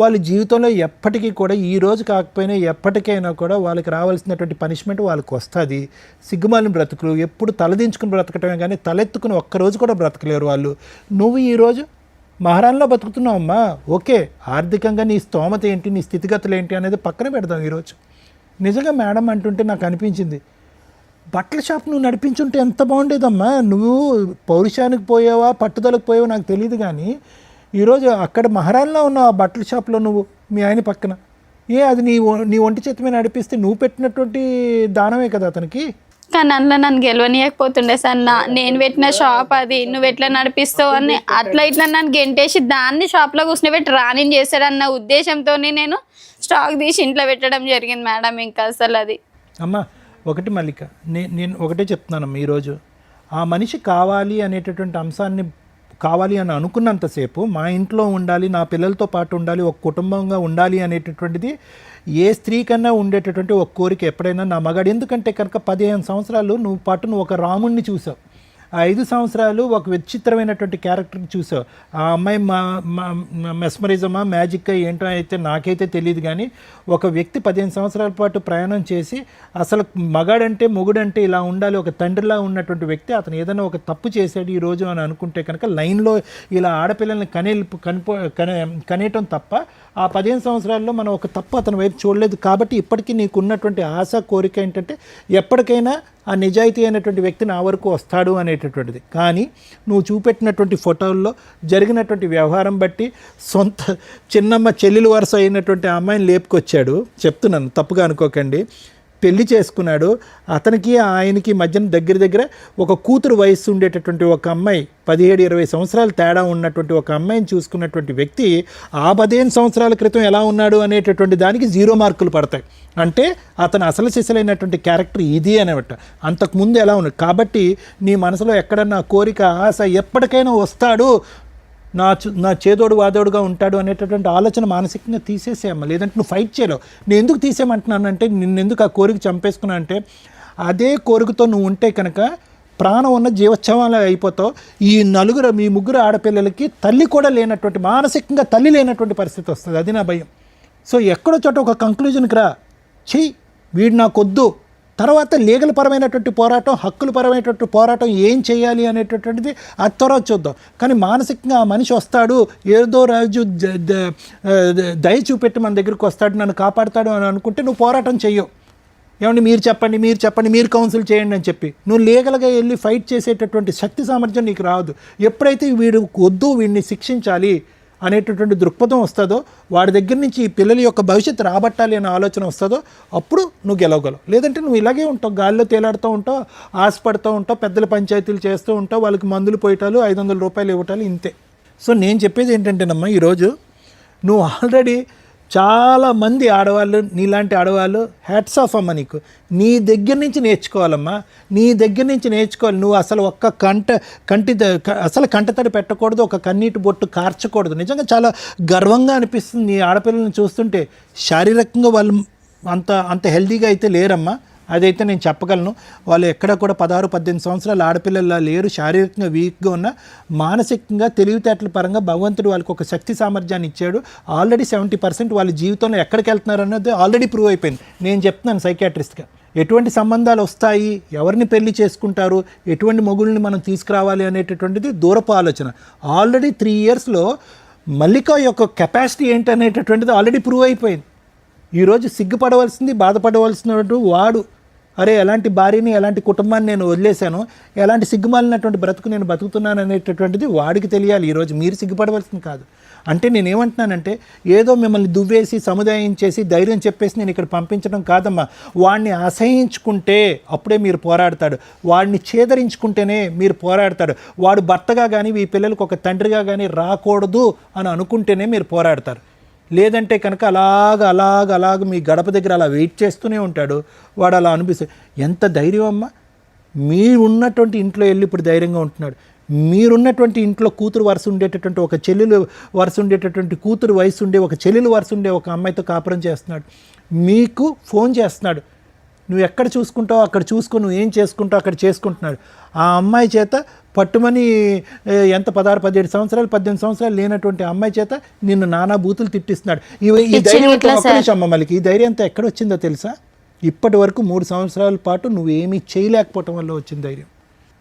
వాళ్ళ జీవితంలో ఎప్పటికీ కూడా ఈ రోజు కాకపోయినా ఎప్పటికైనా కూడా వాళ్ళకి రావాల్సినటువంటి పనిష్మెంట్ వాళ్ళకి వస్తుంది. సిగ్గుమాలిన బ్రతుకులు ఎప్పుడు తలదించుకుని బ్రతకటమే కానీ తలెత్తుకుని ఒక్కరోజు కూడా బ్రతకలేరు వాళ్ళు. నువ్వు ఈరోజు మహారాణిలో బతుకుతున్నావమ్మా, ఓకే, ఆర్థికంగా నీ స్తోమత ఏంటి, నీ స్థితిగతులు ఏంటి అనేది పక్కన పెడదాం. ఈరోజు నిజంగా మేడం అంటుంటే నాకు అనిపించింది, బట్టల షాప్ నువ్వు నడిపించుంటే ఎంత బాగుండేదమ్మా. నువ్వు పౌరుషానికి పోయావా పట్టుదలకు పోయావా నాకు తెలియదు, కానీ ఈరోజు అక్కడ మహారాణిలో ఉన్న ఆ బట్టల షాప్లో నువ్వు మీ ఆయన పక్కన అది నీ ఒంటి చేతి మీద నడిపిస్తే నువ్వు పెట్టినటువంటి దానమే కదా అతనికి. కానీ అందులో నన్ను గెలవనీయకపోతుండే సార్. నేను పెట్టిన షాప్ అది, నువ్వు ఎట్లా నడిపిస్తావు అని అట్లా ఇట్లా నన్ను గెంటేసి దాన్ని షాప్లో కూర్చుని రాని చేశాడన్న ఉద్దేశంతో నేను స్టాక్ తీసి ఇంట్లో పెట్టడం జరిగింది మేడం. ఇంకా అసలు అది అమ్మా ఒకటి మల్లిక, నేను ఒకటే చెప్తున్నానమ్మా, ఈరోజు ఆ మనిషి కావాలి అనేటటువంటి అంశాన్ని కావాలి అని అనుకున్నంతసేపు మా ఇంట్లో ఉండాలి, నా పిల్లలతో పాటు ఉండాలి, ఒక కుటుంబంగా ఉండాలి అనేటటువంటిది ఏ స్త్రీ కన్నా ఉండేటటువంటి ఒక కోరిక ఎప్పుడైనా నా మగాడు. ఎందుకంటే కనుక 15 సంవత్సరాలు నువ్వు ఒక రాముణ్ణి చూసావు, ఆ 5 సంవత్సరాలు ఒక విచిత్రమైనటువంటి క్యారెక్టర్ని చూసావు. ఆ అమ్మాయి మెస్మరిజమా మ్యాజిక్ ఏంటో అయితే నాకైతే తెలియదు, కానీ ఒక వ్యక్తి 15 సంవత్సరాల పాటు ప్రయాణం చేసి అసలు మగాడంటే మొగుడంటే ఇలా ఉండాలి, ఒక తండ్రిలా ఉన్నటువంటి వ్యక్తి అతను ఏదైనా ఒక తప్పు చేశాడు ఈరోజు అని అనుకుంటే కనుక లైన్లో ఇలా ఆడపిల్లల్ని కనేయటం తప్ప ఆ 15 సంవత్సరాల్లో మనం ఒక తప్పు అతని వైపు చూడలేదు. కాబట్టి ఇప్పటికీ నీకు ఉన్నటువంటి ఆశ కోరిక ఏంటంటే ఎప్పటికైనా ఆ నిజాయితీ అయినటువంటి వ్యక్తి నా వరకు వస్తాడు అనేటటువంటిది. కానీ నువ్వు చూపెట్టినటువంటి ఫోటోల్లో జరిగినటువంటి వ్యవహారం బట్టి సొంత చిన్నమ్మ చెల్లెలు వరుస అయినటువంటి ఆ అమ్మాయిని లేపుకొచ్చాడు. చెప్తున్నాను, తప్పుగా అనుకోకండి. పెళ్లి చేసుకున్నాడు. అతనికి ఆయనకి మధ్యన దగ్గర ఒక కూతురు వయస్సు ఉండేటటువంటి ఒక అమ్మాయి, 17-20 సంవత్సరాలు తేడా ఉన్నటువంటి ఒక అమ్మాయిని చూసుకున్నటువంటి వ్యక్తి ఆ 15 సంవత్సరాల క్రితం ఎలా ఉన్నాడు అనేటటువంటి దానికి 0 మార్కులు పడతాయి. అంటే అతను అసలు సిసలైనటువంటి క్యారెక్టర్ ఇది అనమాట. అంతకుముందు ఎలా ఉన్నాడు. కాబట్టి నీ మనసులో ఎక్కడన్నా కోరిక ఆశ ఎప్పటికైనా వస్తాడు, నా చేదోడు వాదోడుగా ఉంటాడు అనేటటువంటి ఆలోచన మానసికంగా తీసేసేయమ్మ. లేదంటే నువ్వు ఫైట్ చేయలేవు. నేను ఎందుకు తీసేయమంటున్నానంటే నిన్నెందుకు ఆ కోరిక చంపేసుకున్నా అంటే అదే కోరికతో నువ్వు ఉంటే కనుక ప్రాణం ఉన్న జీవోత్సవాలు అయిపోతావు. మీ ముగ్గురు ఆడపిల్లలకి తల్లి కూడా లేనటువంటి, మానసికంగా తల్లి లేనటువంటి పరిస్థితి వస్తుంది. అది నా భయం. సో ఎక్కడో చోట ఒక కంక్లూజన్కి రా, వీడు నాకొద్దు. తర్వాత లీగల్ పరమైనటువంటి పోరాటం, హక్కుల పరమైనటువంటి పోరాటం ఏం చేయాలి అనేటటువంటిది అది తర్వాత చూద్దాం. కానీ మానసికంగా ఆ మనిషి వస్తాడు, ఏదో రాజు దయ చూపెట్టి మన దగ్గరికి వస్తాడు, నన్ను కాపాడుతాడు అని అనుకుంటే నువ్వు పోరాటం చెయ్యవు. ఏమండి మీరు చెప్పండి, మీరు కౌన్సిల్ చేయండి అని చెప్పి నువ్వు లీగల్గా వెళ్ళి ఫైట్ చేసేటటువంటి శక్తి సామర్థ్యం నీకు రాదు. ఎప్పుడైతే వీడు వద్దు, వీడిని శిక్షించాలి అనేటటువంటి దృక్పథం వస్తుందో, వాడి దగ్గర నుంచి ఈ పిల్లల యొక్క భవిష్యత్తు రాబట్టాలి అనే ఆలోచన వస్తుందో అప్పుడు నువ్వు గెలవగలవు. లేదంటే నువ్వు ఇలాగే ఉంటావు, గాల్లో తేలాడుతూ ఉంటావు, ఆశపడుతూ ఉంటావు, పెద్దల పంచాయతీలు చేస్తూ ఉంటావు, వాళ్ళకి మందులు పోయటాలు, 500 రూపాయలు ఇవ్వటాలు, ఇంతే. సో నేను చెప్పేది ఏంటంటేనమ్మా, ఈరోజు నువ్వు ఆల్రెడీ చాలామంది ఆడవాళ్ళు, నీలాంటి ఆడవాళ్ళు హ్యాట్స్ ఆఫ్ అమ్మ, నీకు నీ దగ్గర నుంచి నేర్చుకోవాలమ్మా, నీ దగ్గర నుంచి నేర్చుకోవాలి. నువ్వు అసలు ఒక్క కంటతడి పెట్టకూడదు, ఒక కన్నీటి బొట్టు కార్చకూడదు. నిజంగా చాలా గర్వంగా అనిపిస్తుంది నీ ఆడపిల్లల్ని చూస్తుంటే. శారీరకంగా వాళ్ళు అంత హెల్తీగా అయితే లేరమ్మా, అదైతే నేను చెప్పగలను. వాళ్ళు ఎక్కడ కూడా 16-18 సంవత్సరాల ఆడపిల్లలా లేరు. శారీరకంగా వీక్గా ఉన్న, మానసికంగా తెలివితేటల పరంగా భగవంతుడు వాళ్ళకి ఒక శక్తి సామర్థ్యాన్ని ఇచ్చాడు. ఆల్రెడీ 70% వాళ్ళ జీవితంలో ఎక్కడికి వెళ్తున్నారు అన్నది ఆల్రెడీ ప్రూవ్ అయిపోయింది. నేను చెప్తున్నాను సైకాట్రిస్ట్గా, ఎటువంటి సంబంధాలు వస్తాయి, ఎవరిని పెళ్లి చేసుకుంటారు, ఎటువంటి మొగుళ్ళని మనం తీసుకురావాలి అనేటటువంటిది దూరపు ఆలోచన. ఆల్రెడీ 3 ఇయర్స్లో మల్లిక యొక్క కెపాసిటీ ఏంటి అనేటటువంటిది ఆల్రెడీ ప్రూవ్ అయిపోయింది. ఈరోజు సిగ్గుపడవలసింది, బాధపడవలసినటువంటి వాడు, అరే ఎలాంటి భార్యని, ఎలాంటి కుటుంబాన్ని నేను వదిలేశాను, ఎలాంటి సిగ్గుమాలినటువంటి బ్రతుకు నేను బతుకుతున్నాను అనేటటువంటిది వాడికి తెలియాలి. ఈరోజు మీరు సిగ్గుపడవలసింది కాదు. అంటే నేనేమంటున్నానంటే ఏదో మిమ్మల్ని దువ్వేసి సముదాయించేసి ధైర్యం చెప్పేసి నేను ఇక్కడ పంపించడం కాదమ్మా. వాడిని అసహించుకుంటే అప్పుడే మీరు పోరాడతాడు, వాడిని ఛేదరించుకుంటేనే మీరు పోరాడతాడు. వాడు భర్తగా కానీ ఈ పిల్లలకు ఒక తండ్రిగా కానీ రాకూడదు అని అనుకుంటేనే మీరు పోరాడతారు. లేదంటే కనుక అలాగ మీ గడప దగ్గర అలా వెయిట్ చేస్తూనే ఉంటాడు. వాడు అలా అనిపిస్తుంది. ఎంత ధైర్యం అమ్మా, మీరున్నటువంటి ఇంట్లో వెళ్ళి ఇప్పుడు ధైర్యంగా ఉంటున్నాడు. మీరున్నటువంటి ఇంట్లో కూతురు వరుస ఉండేటటువంటి, ఒక చెల్లెలు వరుస ఉండేటటువంటి, కూతురు వయసు ఉండే ఒక చెల్లెలు వరుస ఉండే ఒక అమ్మాయితో కాపురం చేస్తున్నాడు. మీకు ఫోన్ చేస్తున్నాడు, నువ్వు ఎక్కడ చూసుకుంటావు అక్కడ చూసుకో, నువ్వు ఏం చేసుకుంటావు అక్కడ చేసుకుంటున్నాడు. ఆ అమ్మాయి చేత పట్టుమని ఎంత 16, 17 సంవత్సరాలు 18 సంవత్సరాలు లేనటువంటి అమ్మాయి చేత నిన్ను నానా బూతులు తిట్టిస్తున్నాడు. ఈ ధైర్యం అంతా ఒక్క నిమిషం అమ్మ, మళ్ళీ ఈ ధైర్యం అంతా ఎక్కడ వచ్చిందో తెలుసా? ఇప్పటి వరకు 3 సంవత్సరాల పాటు నువ్వేమీ చేయలేకపోవటం వల్ల వచ్చిన ధైర్యం.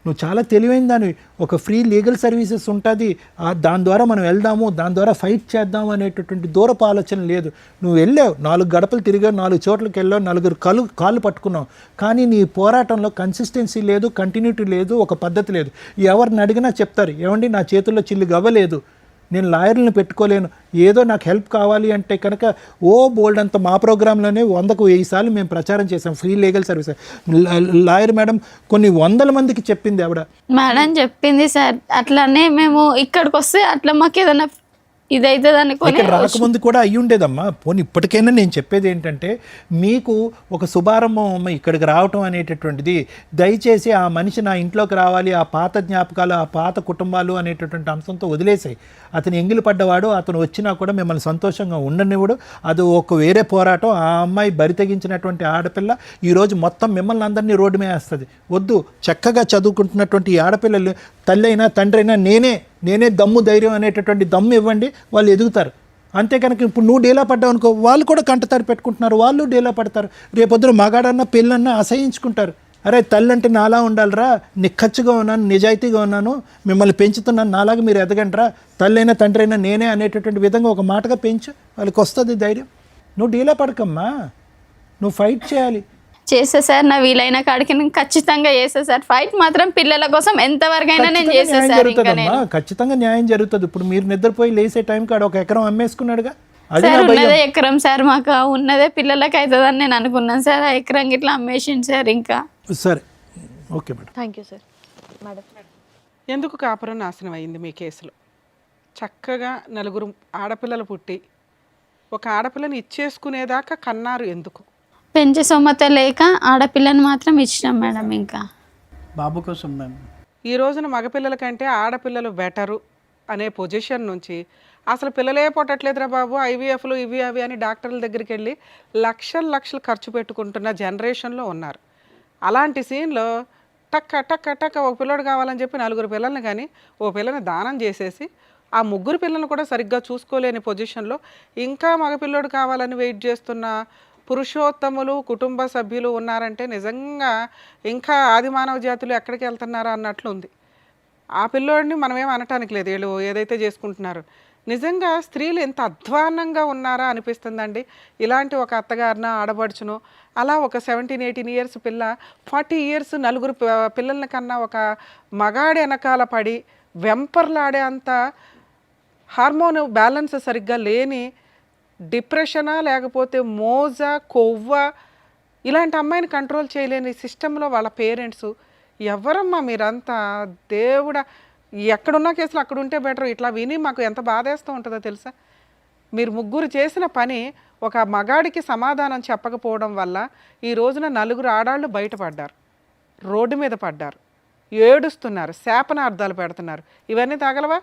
నువ్వు చాలా తెలివైన దానివి. ఒక ఫ్రీ లీగల్ సర్వీసెస్ ఉంటుంది, దాని ద్వారా మనం వెళ్దాము, దాని ద్వారా ఫైట్ చేద్దాము అనేటటువంటి దూరపు ఆలోచన లేదు. నువ్వు వెళ్ళావు, 4 గడపలు తిరిగావు, 4 చోట్లకి వెళ్ళావు, 4 కాళ్ళు పట్టుకున్నావు. కానీ నీ పోరాటంలో కన్సిస్టెన్సీ లేదు, కంటిన్యూటీ లేదు, ఒక పద్ధతి లేదు. ఎవరిని అడిగినా చెప్తారు, ఏమండి నా చేతుల్లో చిల్లు గవ్వలేదు, నేను లాయర్లను పెట్టుకోలేను, ఏదో నాకు హెల్ప్ కావాలి అంటే కనుక బోల్డ్ అంత మా ప్రోగ్రాంలోనే 100కు 1000 సార్లు మేము ప్రచారం చేసాం free legal service. Lawyer madam కొన్ని 100 మందికి చెప్పింది ఆవిడ. మేడం చెప్పింది సార్, అట్లానే మేము ఇక్కడికి వస్తే అట్లా మాకు ఏదైనా ఇదైతే ఇక్కడ రాకముందు కూడా అయ్యి ఉండేదమ్మా. పోనీ ఇప్పటికైనా నేను చెప్పేది ఏంటంటే, మీకు ఒక శుభారంభం అమ్మ ఇక్కడికి రావటం అనేటటువంటిది. దయచేసి ఆ మనిషి నా ఇంట్లోకి రావాలి, ఆ పాత జ్ఞాపకాలు, ఆ పాత కుటుంబాలు అనేటటువంటి అంశంతో వదిలేసాయి. అతను ఎంగిలి పడ్డవాడు, అతను వచ్చినా కూడా మిమ్మల్ని సంతోషంగా ఉండనివ్వడు. అది ఒక వేరే పోరాటం. ఆ అమ్మాయి బరి తెగించినటువంటి ఆడపిల్ల ఈరోజు మొత్తం మిమ్మల్ని అందరినీ రోడ్డు మీద వేస్తుంది. వద్దు, చక్కగా చదువుకుంటున్నటువంటి ఈ ఆడపిల్లలు తల్లి అయినా తండ్రి అయినా నేనే దమ్ము ధైర్యం అనేటటువంటి దమ్ము ఇవ్వండి, వాళ్ళు ఎదుగుతారు. అంతే కనుక ఇప్పుడు నువ్వు డేలా పడ్డావు అనుకో, వాళ్ళు కూడా కంటతారు పెట్టుకుంటున్నారు, వాళ్ళు డేలా పడతారు. రేపొద్దున మగాడన్నా పెళ్ళన్నా అసహించుకుంటారు. అరే తల్లి అంటే నాలా ఉండాలిరా, నిక్కచ్చిగా ఉన్నాను, నిజాయితీగా ఉన్నాను, మిమ్మల్ని పెంచుతున్నాను, నాలాగా మీరు ఎదగండిరా, తల్లి అయినా తండ్రి అయినా నేనే అనేటటువంటి విధంగా ఒక మాటగా పెంచు, వాళ్ళకి వస్తుంది ధైర్యం. నువ్వు డీలా పడకమ్మా, నువ్వు ఫైట్ చేయాలి. చేస్తా సార్, నా వీలైన కాడికి నేను ఖచ్చితంగా చేస్తా సార్. ఫైట్ మాత్రం పిల్లల కోసం ఎంతవరకు అయినా నేను చేస్తా సార్. ఖచ్చితంగా న్యాయం జరుగుతుంది. ఇప్పుడు మీరు నిద్రపోయి లేసే టైం కాడ 1 ఎకరం అమ్మేసుకున్నాడుగా, సార్ ఉన్నదే ఎకరం సార్, మాకు ఉన్నదే పిల్లలకి అవుతుందని నేను అనుకున్నాను సార్. ఆ ఎకరం ఇట్లా అమ్మేసింది సార్. ఇంకా సరే, okay madam. Thank you sir. Madam, ఎందుకు కాపురం నాశనం అయింది మీ కేసులో? చక్కగా 4 ఆడపిల్లలు పుట్టి ఒక ఆడపిల్లని ఇచ్చేసుకునేదాకా కన్నారు ఎందుకు? పెంచే సొమ్మత లేక ఆడపిల్లని మాత్రం ఇచ్చినాం మేడం. ఇంకా బాబు కోసం మేము ఈ రోజున మగపిల్లల కంటే ఆడపిల్లలు బెటరు అనే పొజిషన్ నుంచి అసలు పిల్లలే పుట్టట్లేదురా బాబు, ఐవీఎఫ్లు ఇవి అవి అని డాక్టర్ల దగ్గరికి వెళ్ళి లక్షలు ఖర్చు పెట్టుకుంటున్న జనరేషన్లో ఉన్నారు. అలాంటి సీన్లో టక్క టక్క టక్క ఒక పిల్లడు కావాలని చెప్పి 4 పిల్లల్ని కానీ ఓ పిల్లని దానం చేసేసి ఆ 3 పిల్లలను కూడా సరిగ్గా చూసుకోలేని పొజిషన్లో ఇంకా మగపిల్లోడు కావాలని వెయిట్ చేస్తున్న పురుషోత్తములు కుటుంబ సభ్యులు ఉన్నారంటే నిజంగా ఇంకా ఆది మానవ జాతులు ఎక్కడికి వెళ్తున్నారా అన్నట్లు ఉంది. ఆ పిల్లోడిని మనమేం అనటానికి లేదు, వీళ్ళు ఏదైతే చేసుకుంటున్నారు. నిజంగా స్త్రీలు ఎంత అధ్వాన్నంగా ఉన్నారా అనిపిస్తుందండి. ఇలాంటి ఒక అత్తగారిన ఆడబడుచును అలా ఒక 17-18 ఇయర్స్ పిల్ల 40 ఇయర్స్ 4 పిల్లల కన్నా ఒక మగాడి వెనకాల పడి వెంపర్లాడే అంత హార్మోన్ బ్యాలెన్స్ సరిగ్గా లేని డిప్రెషనా లేకపోతే మోజా కొవ్వ ఇలాంటి అమ్మాయిని కంట్రోల్ చేయలేని సిస్టంలో వాళ్ళ పేరెంట్స్. ఎవరమ్మా మీరంతా? దేవుడా, ఎక్కడున్న కేసులు అక్కడ ఉంటే బెటర్. ఇట్లా విని మాకు ఎంత బాధేస్తూ ఉంటుందో తెలుసా? మీరు 3 చేసిన పని ఒక మగాడికి సమాధానం చెప్పకపోవడం వల్ల ఈ రోజున 4 ఆడాళ్ళు బయటపడ్డారు, రోడ్డు మీద పడ్డారు, ఏడుస్తున్నారు, శాపనార్థాలు పెడుతున్నారు. ఇవన్నీ తగలవా?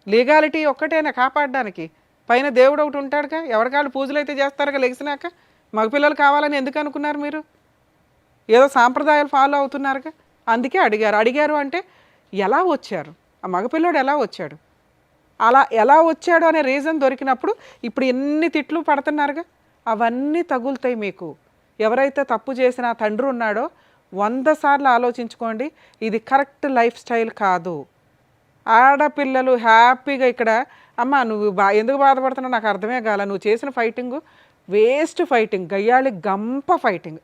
లీగాలిటీ ఒక్కటేనా కాపాడడానికి? పైన దేవుడు ఒకటి ఉంటాడుగా, ఎవరికాళ్ళు పూజలు అయితే చేస్తారుగా లెగిసినాక. మగపిల్లలు కావాలని ఎందుకు అనుకున్నారు మీరు? ఏదో సాంప్రదాయాలు ఫాలో అవుతున్నారుగా, అందుకే అడిగారు అంటే ఎలా వచ్చారు, ఆ మగపిల్లోడు ఎలా వచ్చాడు, అలా ఎలా వచ్చాడు అనే రీజన్ దొరికినప్పుడు ఇప్పుడు ఎన్ని తిట్లు పడుతున్నారుగా, అవన్నీ తగులుతాయి మీకు. ఎవరైతే తప్పు చేసిన తండ్రి ఉన్నాడో 100 సార్లు ఆలోచించుకోండి, ఇది కరెక్ట్ లైఫ్ స్టైల్ కాదు. ఆడపిల్లలు హ్యాపీగా ఇక్కడ అమ్మ నువ్వు ఎందుకు బాధపడుతున్నావు నాకు అర్థమే కాల, నువ్వు చేసిన ఫైటింగు వేస్ట్ ఫైటింగ్, గయ్యాళి గంప ఫైటింగ్.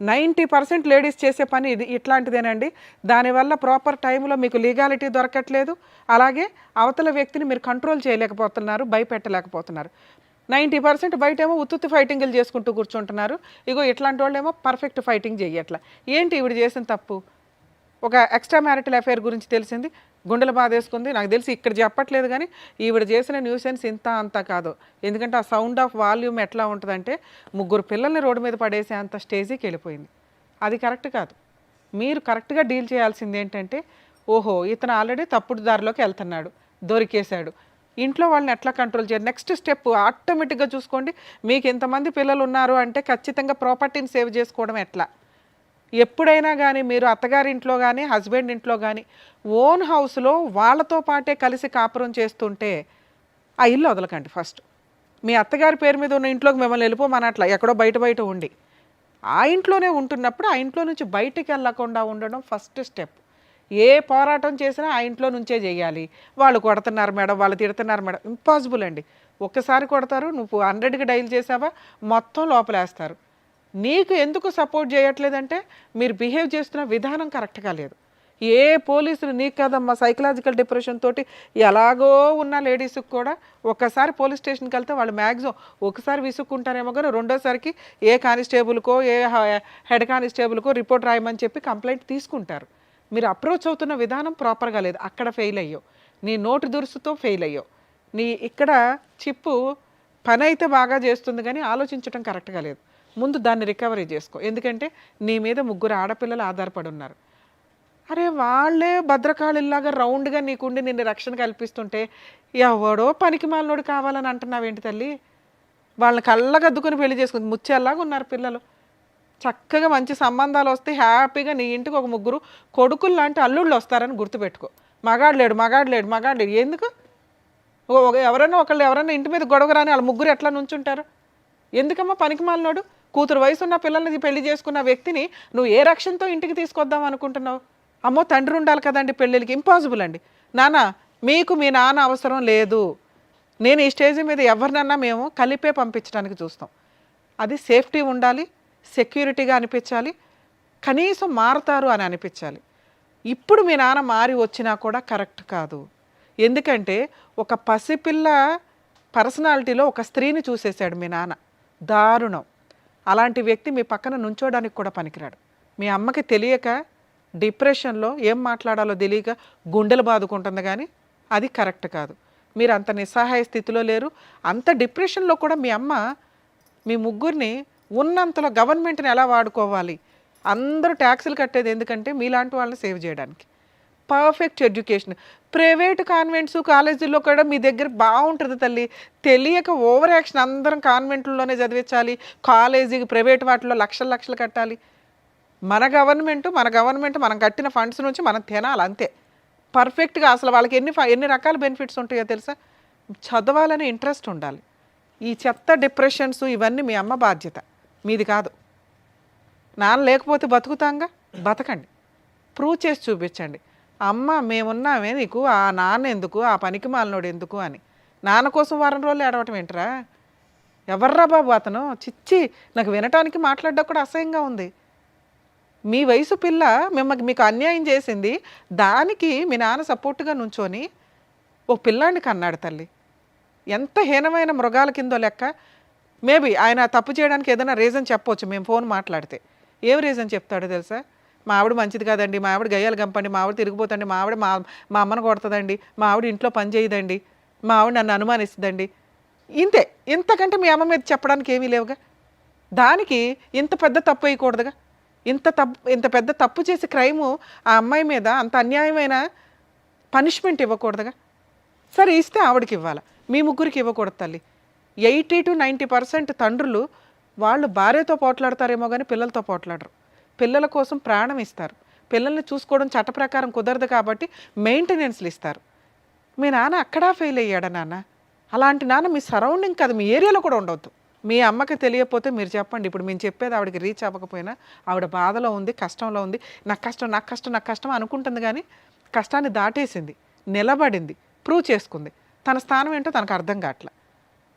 90% లేడీస్ చేసే పని ఇది ఇట్లాంటిదేనండి. దానివల్ల ప్రాపర్ టైంలో మీకు లీగాలిటీ దొరకట్లేదు, అలాగే అవతల వ్యక్తిని మీరు కంట్రోల్ చేయలేకపోతున్నారు, భయపెట్టలేకపోతున్నారు. 90% బయటేమో ఉత్తుత్తి ఫైటింగ్లు చేసుకుంటూ కూర్చుంటున్నారు. ఇగో ఇట్లాంటి వాళ్ళు ఏమో పర్ఫెక్ట్ ఫైటింగ్ చెయ్యట్లా. ఏంటి ఈవిడ చేసిన తప్పు? ఒక ఎక్స్ట్రా మ్యారిటల్ అఫైర్ గురించి తెలిసింది, గుండెలు బాధేసుకుంది. నాకు తెలిసి ఇక్కడ చెప్పట్లేదు కానీ ఈవిడ చేసిన న్యూసెన్స్ ఇంత అంతా కాదు. ఎందుకంటే ఆ సౌండ్ ఆఫ్ వాల్యూమ్ ఎట్లా ఉంటుందంటే 3 పిల్లల్ని రోడ్డు మీద పడేసే అంత స్టేజ్కి వెళ్ళిపోయింది. అది కరెక్ట్ కాదు. మీరు కరెక్ట్గా డీల్ చేయాల్సింది ఏంటంటే, ఓహో ఇతను ఆల్రెడీ తప్పుడు దారిలోకి వెళ్తున్నాడు, దొరికేశాడు, ఇంట్లో వాళ్ళని ఎట్లా కంట్రోల్ చేయాలి? నెక్స్ట్ స్టెప్ ఆటోమేటిక్గా చూసుకోండి. మీకు ఇంతమంది పిల్లలు ఉన్నారు అంటే ఖచ్చితంగా ప్రాపర్టీని సేవ్ చేసుకోవడం ఎట్లా. ఎప్పుడైనా కానీ మీరు అత్తగారి ఇంట్లో కానీ హస్బెండ్ ఇంట్లో కానీ ఓన్ హౌస్లో వాళ్ళతో పాటే కలిసి కాపురం చేస్తుంటే ఆ ఇల్లు వదలకండి. ఫస్ట్ మీ అత్తగారి పేరు మీద ఉన్న ఇంట్లోకి మిమ్మల్ని వెళ్ళిపోమనట్లా, ఎక్కడో బయట ఉండి ఆ ఇంట్లోనే ఉంటున్నప్పుడు ఆ ఇంట్లో నుంచి బయటికి వెళ్ళకుండా ఉండడం ఫస్ట్ స్టెప్. ఏ పోరాటం చేసినా ఆ ఇంట్లో నుంచే చేయాలి. వాళ్ళు కొడుతున్నారు మేడం, వాళ్ళు తిడుతున్నారు మేడం, ఇంపాసిబుల్ అండి. ఒక్కసారి కొడతారు, నువ్వు 100కి డైల్ చేసావా మొత్తం లోపలేస్తారు. నీకు ఎందుకు సపోర్ట్ చేయట్లేదంటే మీరు బిహేవ్ చేస్తున్న విధానం కరెక్ట్గా లేదు. ఏ పోలీసులు నీకు కదమ్మా సైకలాజికల్ డిప్రెషన్ తోటి ఎలాగో ఉన్న లేడీస్కి కూడా ఒక్కసారి పోలీస్ స్టేషన్కి వెళ్తే వాళ్ళు మ్యాక్సిమం ఒకసారి విసుక్కుంటారేమో కానీ రెండోసారికి ఏ కానిస్టేబుల్కో ఏ హెడ్ కానిస్టేబుల్కో రిపోర్ట్ రాయమని చెప్పి కంప్లైంట్ తీసుకుంటారు. మీరు అప్రోచ్ అవుతున్న విధానం ప్రాపర్గా లేదు, అక్కడ ఫెయిల్ అయ్యో. నీ నోటి దురుసుతో ఫెయిల్ అయ్యో. నీ ఇక్కడ చిప్పు పని అయితే బాగా చేస్తుంది కానీ ఆలోచించడం కరెక్ట్గా లేదు. ముందు దాన్ని రికవరీ చేసుకో. ఎందుకంటే నీ మీద 3 ఆడపిల్లలు ఆధారపడి ఉన్నారు. అరే వాళ్ళే భద్రకాళిలాగా రౌండ్గా నీకుండి నిన్ను రక్షణ కల్పిస్తుంటే ఎవడో పనికి మాలినోడు కావాలని అంటున్నావేంటి తల్లి? వాళ్ళని కళ్ళగద్దుకుని పెళ్లి చేసుకుంది ముచ్చేలాగా ఉన్నారు పిల్లలు. చక్కగా మంచి సంబంధాలు వస్తే హ్యాపీగా నీ ఇంటికి ఒక 3 కొడుకులు లాంటి అల్లుళ్ళు వస్తారని గుర్తుపెట్టుకో. మగాడు లేడు ఎందుకు? ఎవరైనా ఇంటి మీద గొడవ రాని వాళ్ళ 3 ఎట్లా నుంచుంటారు? ఎందుకమ్మా పనికి మాలినోడు? కూతురు వయసు ఉన్న పిల్లల్ని పెళ్లి చేసుకున్న వ్యక్తిని నువ్వు ఏ రక్షణతో ఇంటికి తీసుకొద్దాం అనుకుంటున్నావు? అమ్మో తండ్రి ఉండాలి కదండి పెళ్ళిళ్ళకి, ఇంపాసిబుల్ అండి. నాన్న మీకు మీ నాన్న అవసరం లేదు. నేను ఈ స్టేజ్ మీద ఎవరినన్నా మేము కలిపే పంపించడానికి చూస్తాం. అది సేఫ్టీ ఉండాలి, సెక్యూరిటీగా అనిపించాలి, కనీసం మారుతారు అని అనిపించాలి. ఇప్పుడు మీ నాన్న మారి వచ్చినా కూడా కరెక్ట్ కాదు. ఎందుకంటే ఒక పసిపిల్ల పర్సనాలిటీలో ఒక స్త్రీని చూసేశాడు మీ నాన్న. దారుణం. అలాంటి వ్యక్తి మీ పక్కన నుంచోడానికి కూడా పనికిరాడు. మీ అమ్మకి తెలియక డిప్రెషన్లో ఏం మాట్లాడాలో తెలియక గుండెలు బాదుకుంటుంది కానీ అది కరెక్ట్ కాదు. మీరు అంత నిస్సహాయ స్థితిలో లేరు. అంత డిప్రెషన్లో కూడా మీ అమ్మ మీ 3 ఉన్నంతలో గవర్నమెంట్ని ఎలా వాడుకోవాలి, అందరూ ట్యాక్సులు కట్టేది ఎందుకంటే మీలాంటి వాళ్ళని సేవ్ చేయడానికి. పర్ఫెక్ట్ ఎడ్యుకేషన్ ప్రైవేట్ కాన్వెంట్స్ కాలేజీల్లో కూడా మీ దగ్గర బాగుంటుంది తల్లి. తెలియక ఓవర్ యాక్షన్, అందరం కాన్వెంట్లలోనే చదివించాలి, కాలేజీకి ప్రైవేట్ వాటిలో లక్షలు కట్టాలి. మన గవర్నమెంట్ మనం కట్టిన ఫండ్స్ నుంచి మనం తినాలి అంతే. పర్ఫెక్ట్గా అసలు వాళ్ళకి ఎన్ని రకాల బెనిఫిట్స్ ఉంటాయో తెలుసా? చదవాలని ఇంట్రెస్ట్ ఉండాలి. ఈ చెత్త డిప్రెషన్స్ ఇవన్నీ మీ అమ్మ బాధ్యత, మీది కాదు. నాన్న లేకపోతే బతుకుతాంగా, బతకండి, ప్రూవ్ చేసి చూపించండి. అమ్మ మేమున్నామే నీకు, ఆ నాన్న ఎందుకు, ఆ పనికి మాలినోడు ఎందుకు అని. నాన్న కోసం వారం రోజులు ఏడవటం ఏంట్రా? ఎవర్రా బాబు అతను? చిచ్చి, నాకు వినటానికి మాట్లాడడం కూడా అసహ్యంగా ఉంది. మీ వయసు పిల్ల మీకు అన్యాయం చేసింది, దానికి మీ నాన్న సపోర్ట్గా నుంచొని ఓ పిల్లాడిని కన్నాడు తల్లి. ఎంత హీనమైన మృగాల కిందో లెక్క. మేబీ ఆయన తప్పు చేయడానికి ఏదైనా రీజన్ చెప్పవచ్చు. మేము ఫోన్ మాట్లాడితే ఏం రీజన్ చెప్తాడో తెలుసా? మా ఆవిడ మంచిది కాదండి, మా ఆవిడ గయ్యాలు గంపండి, మా ఆవిడ తిరిగిపోతండి, మా ఆవిడ మా అమ్మను కొడుతుందండి, మా ఆవిడ ఇంట్లో పని చేయదండి, మా ఆవిడ నన్ను అనుమానిస్తుందండి. ఇంతే. ఇంతకంటే మీ అమ్మ మీద చెప్పడానికి ఏమీ లేవుగా. దానికి ఇంత పెద్ద తప్పు వేయకూడదుగా. ఇంత పెద్ద తప్పు చేసి క్రైము ఆ అమ్మాయి మీద అంత అన్యాయమైన పనిష్మెంట్ ఇవ్వకూడదుగా. సరే ఇస్తే ఆవిడకి ఇవ్వాలి, మీ 3కి ఇవ్వకూడదు తల్లి. 80 to 90% తండ్రులు వాళ్ళు భార్యతో పోట్లాడతారేమో కానీ పిల్లలతో పోట్లాడరు. పిల్లల కోసం ప్రాణం ఇస్తారు. పిల్లల్ని చూసుకోవడం చట్ట ప్రకారం కుదరదు కాబట్టి మెయింటెనెన్స్లు ఇస్తారు. మీ నాన్న అక్కడా ఫెయిల్ అయ్యాడా నాన్న? అలాంటి నాన్న మీ సరౌండింగ్ కాదు, మీ ఏరియాలో కూడా ఉండవద్దు. మీ అమ్మకి తెలియకపోతే మీరు చెప్పండి. ఇప్పుడు మేము చెప్పేది ఆవిడకి రీచ్ అవ్వకపోయినా ఆవిడ బాధలో ఉంది, కష్టంలో ఉంది. నాకు కష్టం అనుకుంటుంది కానీ కష్టాన్ని దాటేసింది, నిలబడింది, ప్రూవ్ చేసుకుంది. తన స్థానం ఏంటో తనకు అర్థం కావట్లా.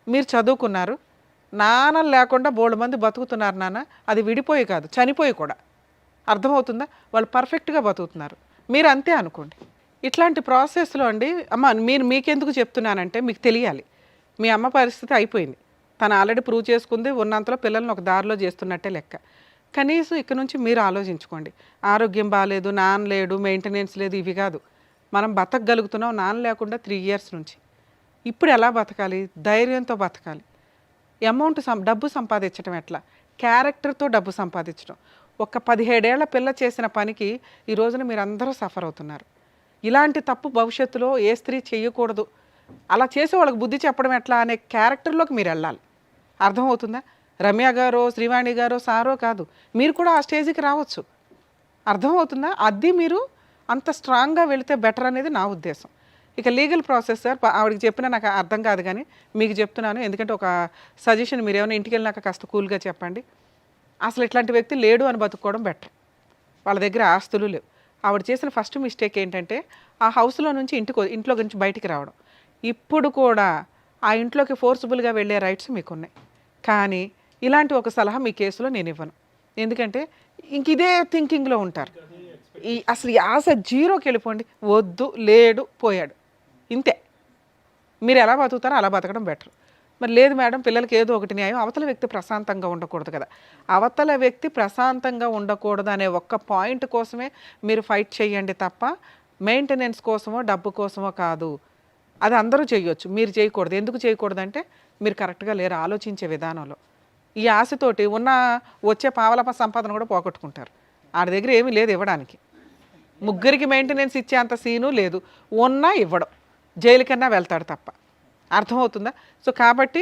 మీరు చదువుకున్నారు, నాన్న లేకుండా బోల్డ్ మంది బతుకుతున్నారు నాన్న. అది విడిపోయి కాదు, చనిపోయి కూడా. అర్థమవుతుందా? వాళ్ళు పర్ఫెక్ట్గా బతుకుతున్నారు, మీరు అంతే అనుకోండి. ఇట్లాంటి ప్రాసెస్లో అండి అమ్మ మీకెందుకు చెప్తున్నానంటే మీకు తెలియాలి. మీ అమ్మ పరిస్థితి అయిపోయింది, తను ఆల్రెడీ ప్రూవ్ చేసుకుంది. ఉన్నంతలో పిల్లల్ని ఒక దారిలో చేస్తున్నట్టే లెక్క. కనీసం ఇక్కడ నుంచి మీరు ఆలోచించుకోండి. ఆరోగ్యం బాగాలేదు, నాన్న లేడు, మెయింటెనెన్స్ లేదు, ఇవి కాదు. మనం బతకగలుగుతున్నాం నాన్న లేకుండా 3 years నుంచి. ఇప్పుడు ఎలా బతకాలి? ధైర్యంతో బతకాలి. డబ్బు సంపాదించడం ఎట్లా? క్యారెక్టర్తో డబ్బు సంపాదించడం. ఒక 17 ఏళ్ల పిల్ల చేసిన పనికి ఈ రోజున మీరు అందరూ సఫర్ అవుతున్నారు. ఇలాంటి తప్పు భవిష్యత్తులో ఏ స్త్రీ చేయకూడదు అలా చేసే వాళ్ళకి బుద్ధి చెప్పడం ఎట్లా అనే క్యారెక్టర్లోకి మీరు వెళ్ళాలి. అర్థమవుతుందా? రమ్య గారో శ్రీవాణి గారో సారో కాదు, మీరు కూడా ఆ స్టేజ్కి రావచ్చు. అర్థమవుతుందా? అది మీరు అంత స్ట్రాంగ్గా వెళితే బెటర్ అనేది నా ఉద్దేశం. ఇక లీగల్ ప్రాసెస్ సార్, ఆవిడకి చెప్పినా నాకు అర్థం కాదు కానీ మీకు చెప్తున్నాను, ఎందుకంటే ఒక సజెషన్, మీరు ఏమైనా ఇంటికి వెళ్ళినాక కాస్త కూల్గా చెప్పండి. అసలు ఇట్లాంటి వ్యక్తి లేడు అని బతుక్కోవడం బెటర్. వాళ్ళ దగ్గర ఆస్తులు లేవు. ఆవిడ చేసిన ఫస్ట్ మిస్టేక్ ఏంటంటే ఆ హౌస్లో నుంచి ఇంట్లో నుంచి బయటికి రావడం. ఇప్పుడు కూడా ఆ ఇంట్లోకి ఫోర్సిబుల్గా వెళ్ళే రైట్స్ మీకున్నాయి. కానీ ఇలాంటి ఒక సలహా మీ కేసులో నేను ఇవ్వను. ఎందుకంటే ఇంక ఇదే థింకింగ్లో ఉంటారు. అసలు ఈ ఆశ జీరోకి వెళ్ళిపోండి. వద్దు, లేడు, పోయాడు, ఇంతే. మీరు ఎలా బతుకుతారో అలా బతకడం బెటర్. మరి లేదు మేడం, పిల్లలకి ఏదో ఒకటి న్యాయం, అవతల వ్యక్తి ప్రశాంతంగా ఉండకూడదు కదా. అవతల వ్యక్తి ప్రశాంతంగా ఉండకూడదు అనే ఒక్క పాయింట్ కోసమే మీరు ఫైట్ చేయండి తప్ప మెయింటెనెన్స్ కోసమో డబ్బు కోసమో కాదు. అది అందరూ చేయొచ్చు, మీరు చేయకూడదు. ఎందుకు చేయకూడదంటే మీరు కరెక్ట్గా లేరు ఆలోచించే విధానంలో. ఈ ఆశతోటి వచ్చే పావలప సంపాదన కూడా పోగొట్టుకుంటారు. ఆడి దగ్గర ఏమీ లేదు ఇవ్వడానికి. ముగ్గురికి మెయింటెనెన్స్ ఇచ్చే అంత సీను లేదు. ఉన్నా ఇవ్వడం, జైలుకన్నా వెళ్తాడు తప్ప. అర్థమవుతుందా? సో కాబట్టి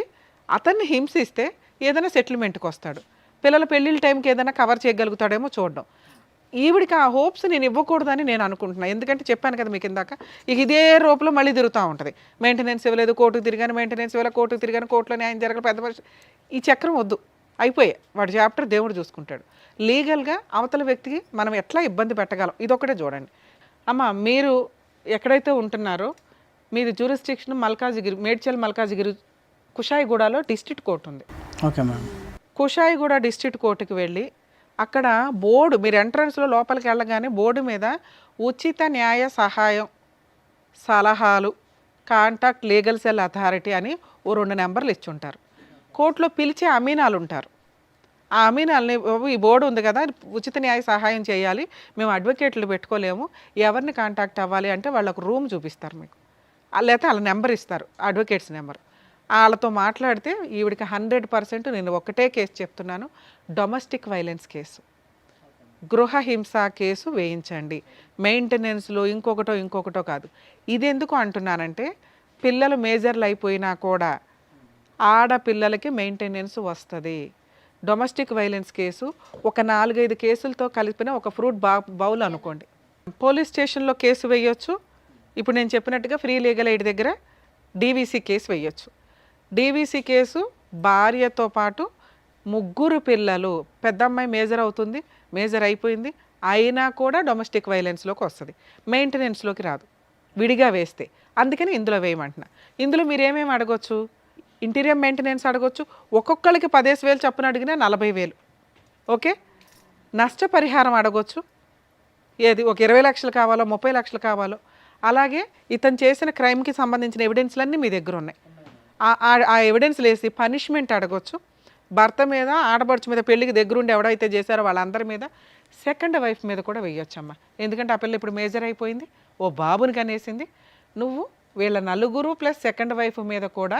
అతన్ని హింసిస్తే ఏదైనా సెటిల్మెంట్కి వస్తాడు. పిల్లల పెళ్ళిళ్ళ టైంకి ఏదైనా కవర్ చేయగలుగుతాడేమో చూడడం. ఈవిడికి ఆ హోప్స్ నేను ఇవ్వకూడదని నేను అనుకుంటున్నాను. ఎందుకంటే చెప్పాను కదా మీకు ఇందాక, ఇక ఇదే రూపంలో మళ్ళీ తిరుగుతూ ఉంటుంది. మెయింటెనెన్స్ ఇవ్వలేదు, కోర్టుకు తిరిగాను, మెయింటెనెన్స్ ఇవ్వలేదు, కోర్టుకు తిరిగాను, కోర్టులో న్యాయం జరగదు, పెద్ద మనిషి. ఈ చక్రం వద్దు, అయిపోయాయి. వాడి చాప్టర్ దేవుడు చూసుకుంటాడు. లీగల్గా అవతల వ్యక్తికి మనం ఎట్లా ఇబ్బంది పెట్టగలం, ఇదొక్కటే చూడండి. అమ్మ, మీరు ఎక్కడైతే ఉంటున్నారో మీది జ్యూరిస్డిక్షన్ మల్కాజిగిరి, మేడ్చల్ మల్కాజిగిరి కుషాయిగూడలో డిస్ట్రిక్ట్ కోర్టు ఉంది. Okay madam. కుషాయిగూడ డిస్ట్రిక్ట్ కోర్టుకి వెళ్ళి అక్కడ బోర్డు, మీరు ఎంట్రన్స్లో లోపలికి వెళ్ళగానే బోర్డు మీద ఉచిత న్యాయ సహాయం సలహాలు కాంటాక్ట్ లీగల్ సెల్ అథారిటీ అని ఓ 2 నెంబర్లు ఇచ్చి ఉంటారు. కోర్టులో పిలిచే అమీనాలు ఉంటారు. ఆ అమీనాల్ని, ఈ బోర్డు ఉంది కదా, ఉచిత న్యాయ సహాయం చేయాలి, మేము అడ్వకేట్లు పెట్టుకోలేము, ఎవరిని కాంటాక్ట్ అవ్వాలి అంటే వాళ్ళకు రూమ్ చూపిస్తారు మీకు, లేకపోతే వాళ్ళ నెంబర్ ఇస్తారు, అడ్వకేట్స్ నెంబర్. వాళ్ళతో మాట్లాడితే ఈవిడికి 100% నేను ఒకటే కేసు చెప్తున్నాను, డొమెస్టిక్ వైలెన్స్ కేసు, గృహహింస కేసు వేయించండి. మెయింటెనెన్స్లో ఇంకొకటో కాదు. ఇది ఎందుకు అంటున్నానంటే పిల్లలు మేజర్లు అయిపోయినా కూడా ఆడపిల్లలకి మెయింటెనెన్స్ వస్తుంది. డొమెస్టిక్ వైలెన్స్ కేసు ఒక 4-5 కేసులతో కలిపిన ఒక ఫ్రూట్ బౌల్ అనుకోండి. పోలీస్ స్టేషన్లో కేసు వేయొచ్చు. ఇప్పుడు నేను చెప్పినట్టుగా ఫ్రీ లీగల్ ఎయిడ్ దగ్గర డీవీసీ కేసు వేయొచ్చు. డీవీసీ కేసు భార్యతో పాటు 3 పిల్లలు, పెద్ద అమ్మాయి మేజర్ అవుతుంది, మేజర్ అయిపోయింది, అయినా కూడా డొమెస్టిక్ వైలెన్స్లోకి వస్తుంది, మెయింటెనెన్స్లోకి రాదు, విడిగా వేస్తే. అందుకని ఇందులో వేయమంటున్నా. ఇందులో మీరు ఏమేమి అడగొచ్చు? ఇంటీరియర్ మెయింటెనెన్స్ అడగొచ్చు. ఒక్కొక్కరికి 15,000 చొప్పున అడిగినా 40,000. ఓకే. నష్టపరిహారం అడగొచ్చు. ఏది ఒక 20 లక్షలు కావాలో 30 లక్షలు కావాలో. అలాగే ఇతను చేసిన క్రైమ్కి సంబంధించిన ఎవిడెన్స్లన్నీ మీ దగ్గర ఉన్నాయి. ఆ ఎవిడెన్స్లు వేసి పనిష్మెంట్ అడగొచ్చు. భర్త మీద, ఆడపడుచు మీద, పెళ్ళికి దగ్గరుండి ఎవడైతే చేశారో వాళ్ళందరి మీద, సెకండ్ వైఫ్ మీద కూడా వేయొచ్చమ్మా. ఎందుకంటే ఆ పిల్ల ఇప్పుడు మేజర్ అయిపోయింది, ఓ బాబుని కనేసింది. నువ్వు వీళ్ళ 4 ప్లస్ సెకండ్ వైఫ్ మీద కూడా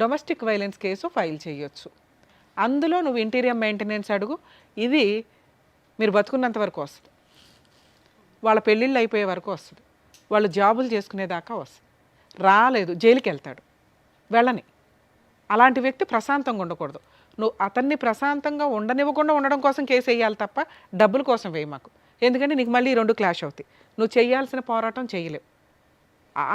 డొమెస్టిక్ వైలెన్స్ కేసు ఫైల్ చేయొచ్చు. అందులో నువ్వు ఇంటీరియర్ మెయింటెనెన్స్ అడుగు. ఇది మీరు బతుకున్నంత వరకు వస్తుంది, వాళ్ళ పెళ్ళిళ్ళు అయిపోయే వరకు వస్తుంది, వాళ్ళు జాబులు చేసుకునేదాకా వస్తుంది. రాలేదు, జైలుకి వెళ్తాడు. వెళ్ళని అలాంటి వ్యక్తి ప్రశాంతంగా ఉండకూడదు. నువ్వు అతన్ని ప్రశాంతంగా ఉండనివ్వకుండా ఉండడం కోసం కేసు వేయాలి తప్ప డబ్బుల కోసం వేయి మాకు. ఎందుకంటే నీకు మళ్ళీ 2 క్లాష్ అవుతాయి. నువ్వు చేయాల్సిన పోరాటం చేయలేవు.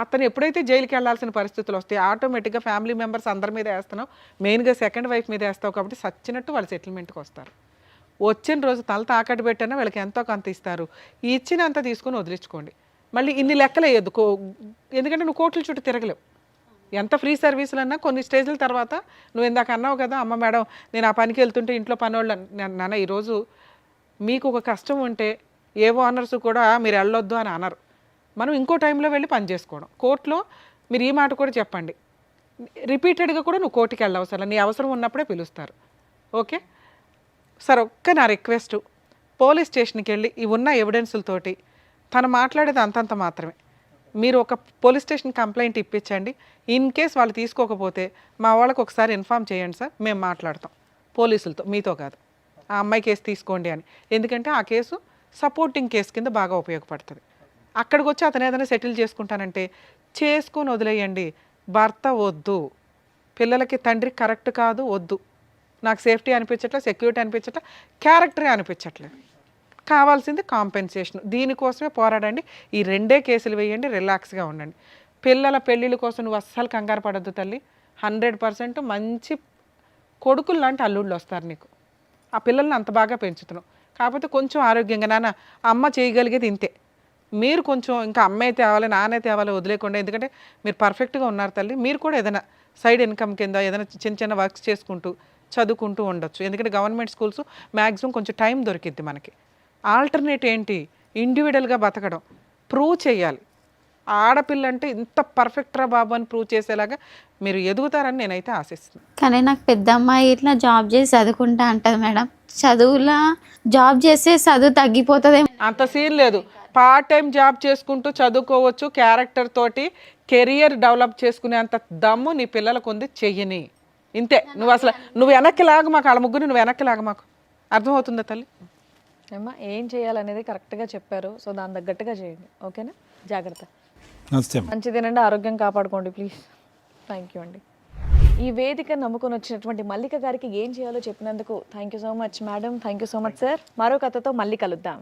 అతను ఎప్పుడైతే జైలుకి వెళ్ళాల్సిన పరిస్థితులు వస్తాయి, ఆటోమేటిక్గా ఫ్యామిలీ మెంబర్స్ అందరి మీద వేస్తున్నావు, మెయిన్గా సెకండ్ వైఫ్ మీద వేస్తావు. కాబట్టి సచ్చినట్టు వాళ్ళు సెటిల్మెంట్కి వస్తారు. వచ్చిన రోజు తల తాకట్టు పెట్టినా వీళ్ళకి ఎంతో కొంత ఇస్తారు. ఇచ్చినంత తీసుకొని వదిలించుకోండి. మళ్ళీ ఇన్ని లెక్కలు వేయద్దు, ఎందుకంటే నువ్వు కోర్టుల చుట్టూ తిరగలేవు. ఎంత ఫ్రీ సర్వీసులు అన్నా కొన్ని స్టేజ్ల తర్వాత, నువ్వు ఇందాక అన్నావు కదా, అమ్మ మేడం నేను ఆ పనికి వెళ్తుంటే ఇంట్లో పనివాళ్ళు నాన్న ఈరోజు మీకు ఒక కష్టం ఉంటే ఏ ఓనర్స్ కూడా మీరు వెళ్ళొద్దు అని అనరు. మనం ఇంకో టైంలో వెళ్ళి పని చేసుకోవడం. కోర్టులో మీరు ఈ మాట కూడా చెప్పండి, రిపీటెడ్గా కూడా నువ్వు కోర్టుకి వెళ్ళవసరం, నీ అవసరం ఉన్నప్పుడే పిలుస్తారు. ఓకే సార్, ఒక్క నా రిక్వెస్ట్, పోలీస్ స్టేషన్కి వెళ్ళి ఈ ఉన్న ఎవిడెన్సులతోటి తను మాట్లాడేది అంతంత మాత్రమే. మీరు ఒక పోలీస్ స్టేషన్ కంప్లైంట్ ఇప్పించండి. ఇన్ కేస్ వాళ్ళు తీసుకోకపోతే మా వాళ్ళకి ఒకసారి ఇన్ఫామ్ చేయండి సార్, మేము మాట్లాడతాం పోలీసులతో, మీతో కాదు. ఆ అమ్మాయి కేసు తీసుకోండి అని. ఎందుకంటే ఆ కేసు సపోర్టింగ్ కేసు కింద బాగా ఉపయోగపడుతుంది. అక్కడికి వచ్చి అతను ఏదైనా సెటిల్ చేసుకుంటానంటే చేసుకొని వదిలేయండి. భర్త వద్దు, పిల్లలకి తండ్రి కరెక్ట్ కాదు వద్దు, నాకు సేఫ్టీ అనిపించట్లేదు, సెక్యూరిటీ అనిపించట్లేదు, క్యారెక్టరే అనిపించట్లేదు, కావాల్సింది కాంపెన్సేషన్. దీనికోసమే పోరాడండి. ఈ 2 కేసులు వేయండి, రిలాక్స్గా ఉండండి. పిల్లల పెళ్ళిళ్ళ కోసం నువ్వు అస్సలు కంగారు పడద్దు తల్లి. 100% మంచి కొడుకులు లాంటి అల్లుళ్ళు వస్తారు నీకు. ఆ పిల్లల్ని అంత బాగా పెంచుతున్నావు. కాకపోతే కొంచెం ఆరోగ్యంగా, నాన్న అమ్మ చేయగలిగేది ఇంతే, మీరు కొంచెం ఇంకా అమ్మే తేవాలి నాన్నే తేవాలి వదిలేకుండా, ఎందుకంటే మీరు పర్ఫెక్ట్గా ఉన్నారు తల్లి. మీరు కూడా ఏదైనా సైడ్ ఇన్కమ్ కింద ఏదైనా చిన్న చిన్న వర్క్స్ చేసుకుంటూ చదువుకుంటూ ఉండొచ్చు. ఎందుకంటే గవర్నమెంట్ స్కూల్స్ మ్యాక్సిమం కొంచెం టైం దొరికిద్ది మనకి. ఆల్టర్నేట్ ఏంటి, ఇండివిజువల్గా బతకడం, ప్రూవ్ చేయాలి. ఆడపిల్ల అంటే ఇంత పర్ఫెక్ట్రా బాబు అని ప్రూవ్ చేసేలాగా మీరు ఎదుగుతారని నేనైతే ఆశిస్తున్నాను. కానీ నాకు పెద్ద అమ్మాయి ఇట్లా జాబ్ చేసి చదువుకుంటా అంటది మేడం. చదువులా జాబ్ చేస్తే చదువు తగ్గిపోతుంది. అంత సీన్ లేదు. పార్ట్ టైం జాబ్ చేసుకుంటూ చదువుకోవచ్చు. క్యారెక్టర్ తోటి కెరియర్ డెవలప్ చేసుకునే అంత దమ్ము నీ పిల్లలకు ఉంది, చెయ్యని. ఇంతే. నువ్వు వెనక్కి లాగు మాకు, వాళ్ళ ముగ్గురు నువ్వు వెనక్కి లాగు మాకు. అర్థమవుతుందా తల్లి? ఏమ్మా ఏం చేయాలనేది కరెక్ట్గా చెప్పారు. సో దాని తగ్గట్టుగా చేయండి, ఓకేనా? జాగ్రత్త. నమస్తే. మంచి తినండి, ఆరోగ్యం కాపాడుకోండి ప్లీజ్. థ్యాంక్ యూ అండి. ఈ వేదిక నమ్ముకొని వచ్చినటువంటి మల్లిక గారికి ఏం చేయాలో చెప్పినందుకు thank you so much madam. Thank you so much sir. మరో కథతో మళ్ళీ కలుద్దాం.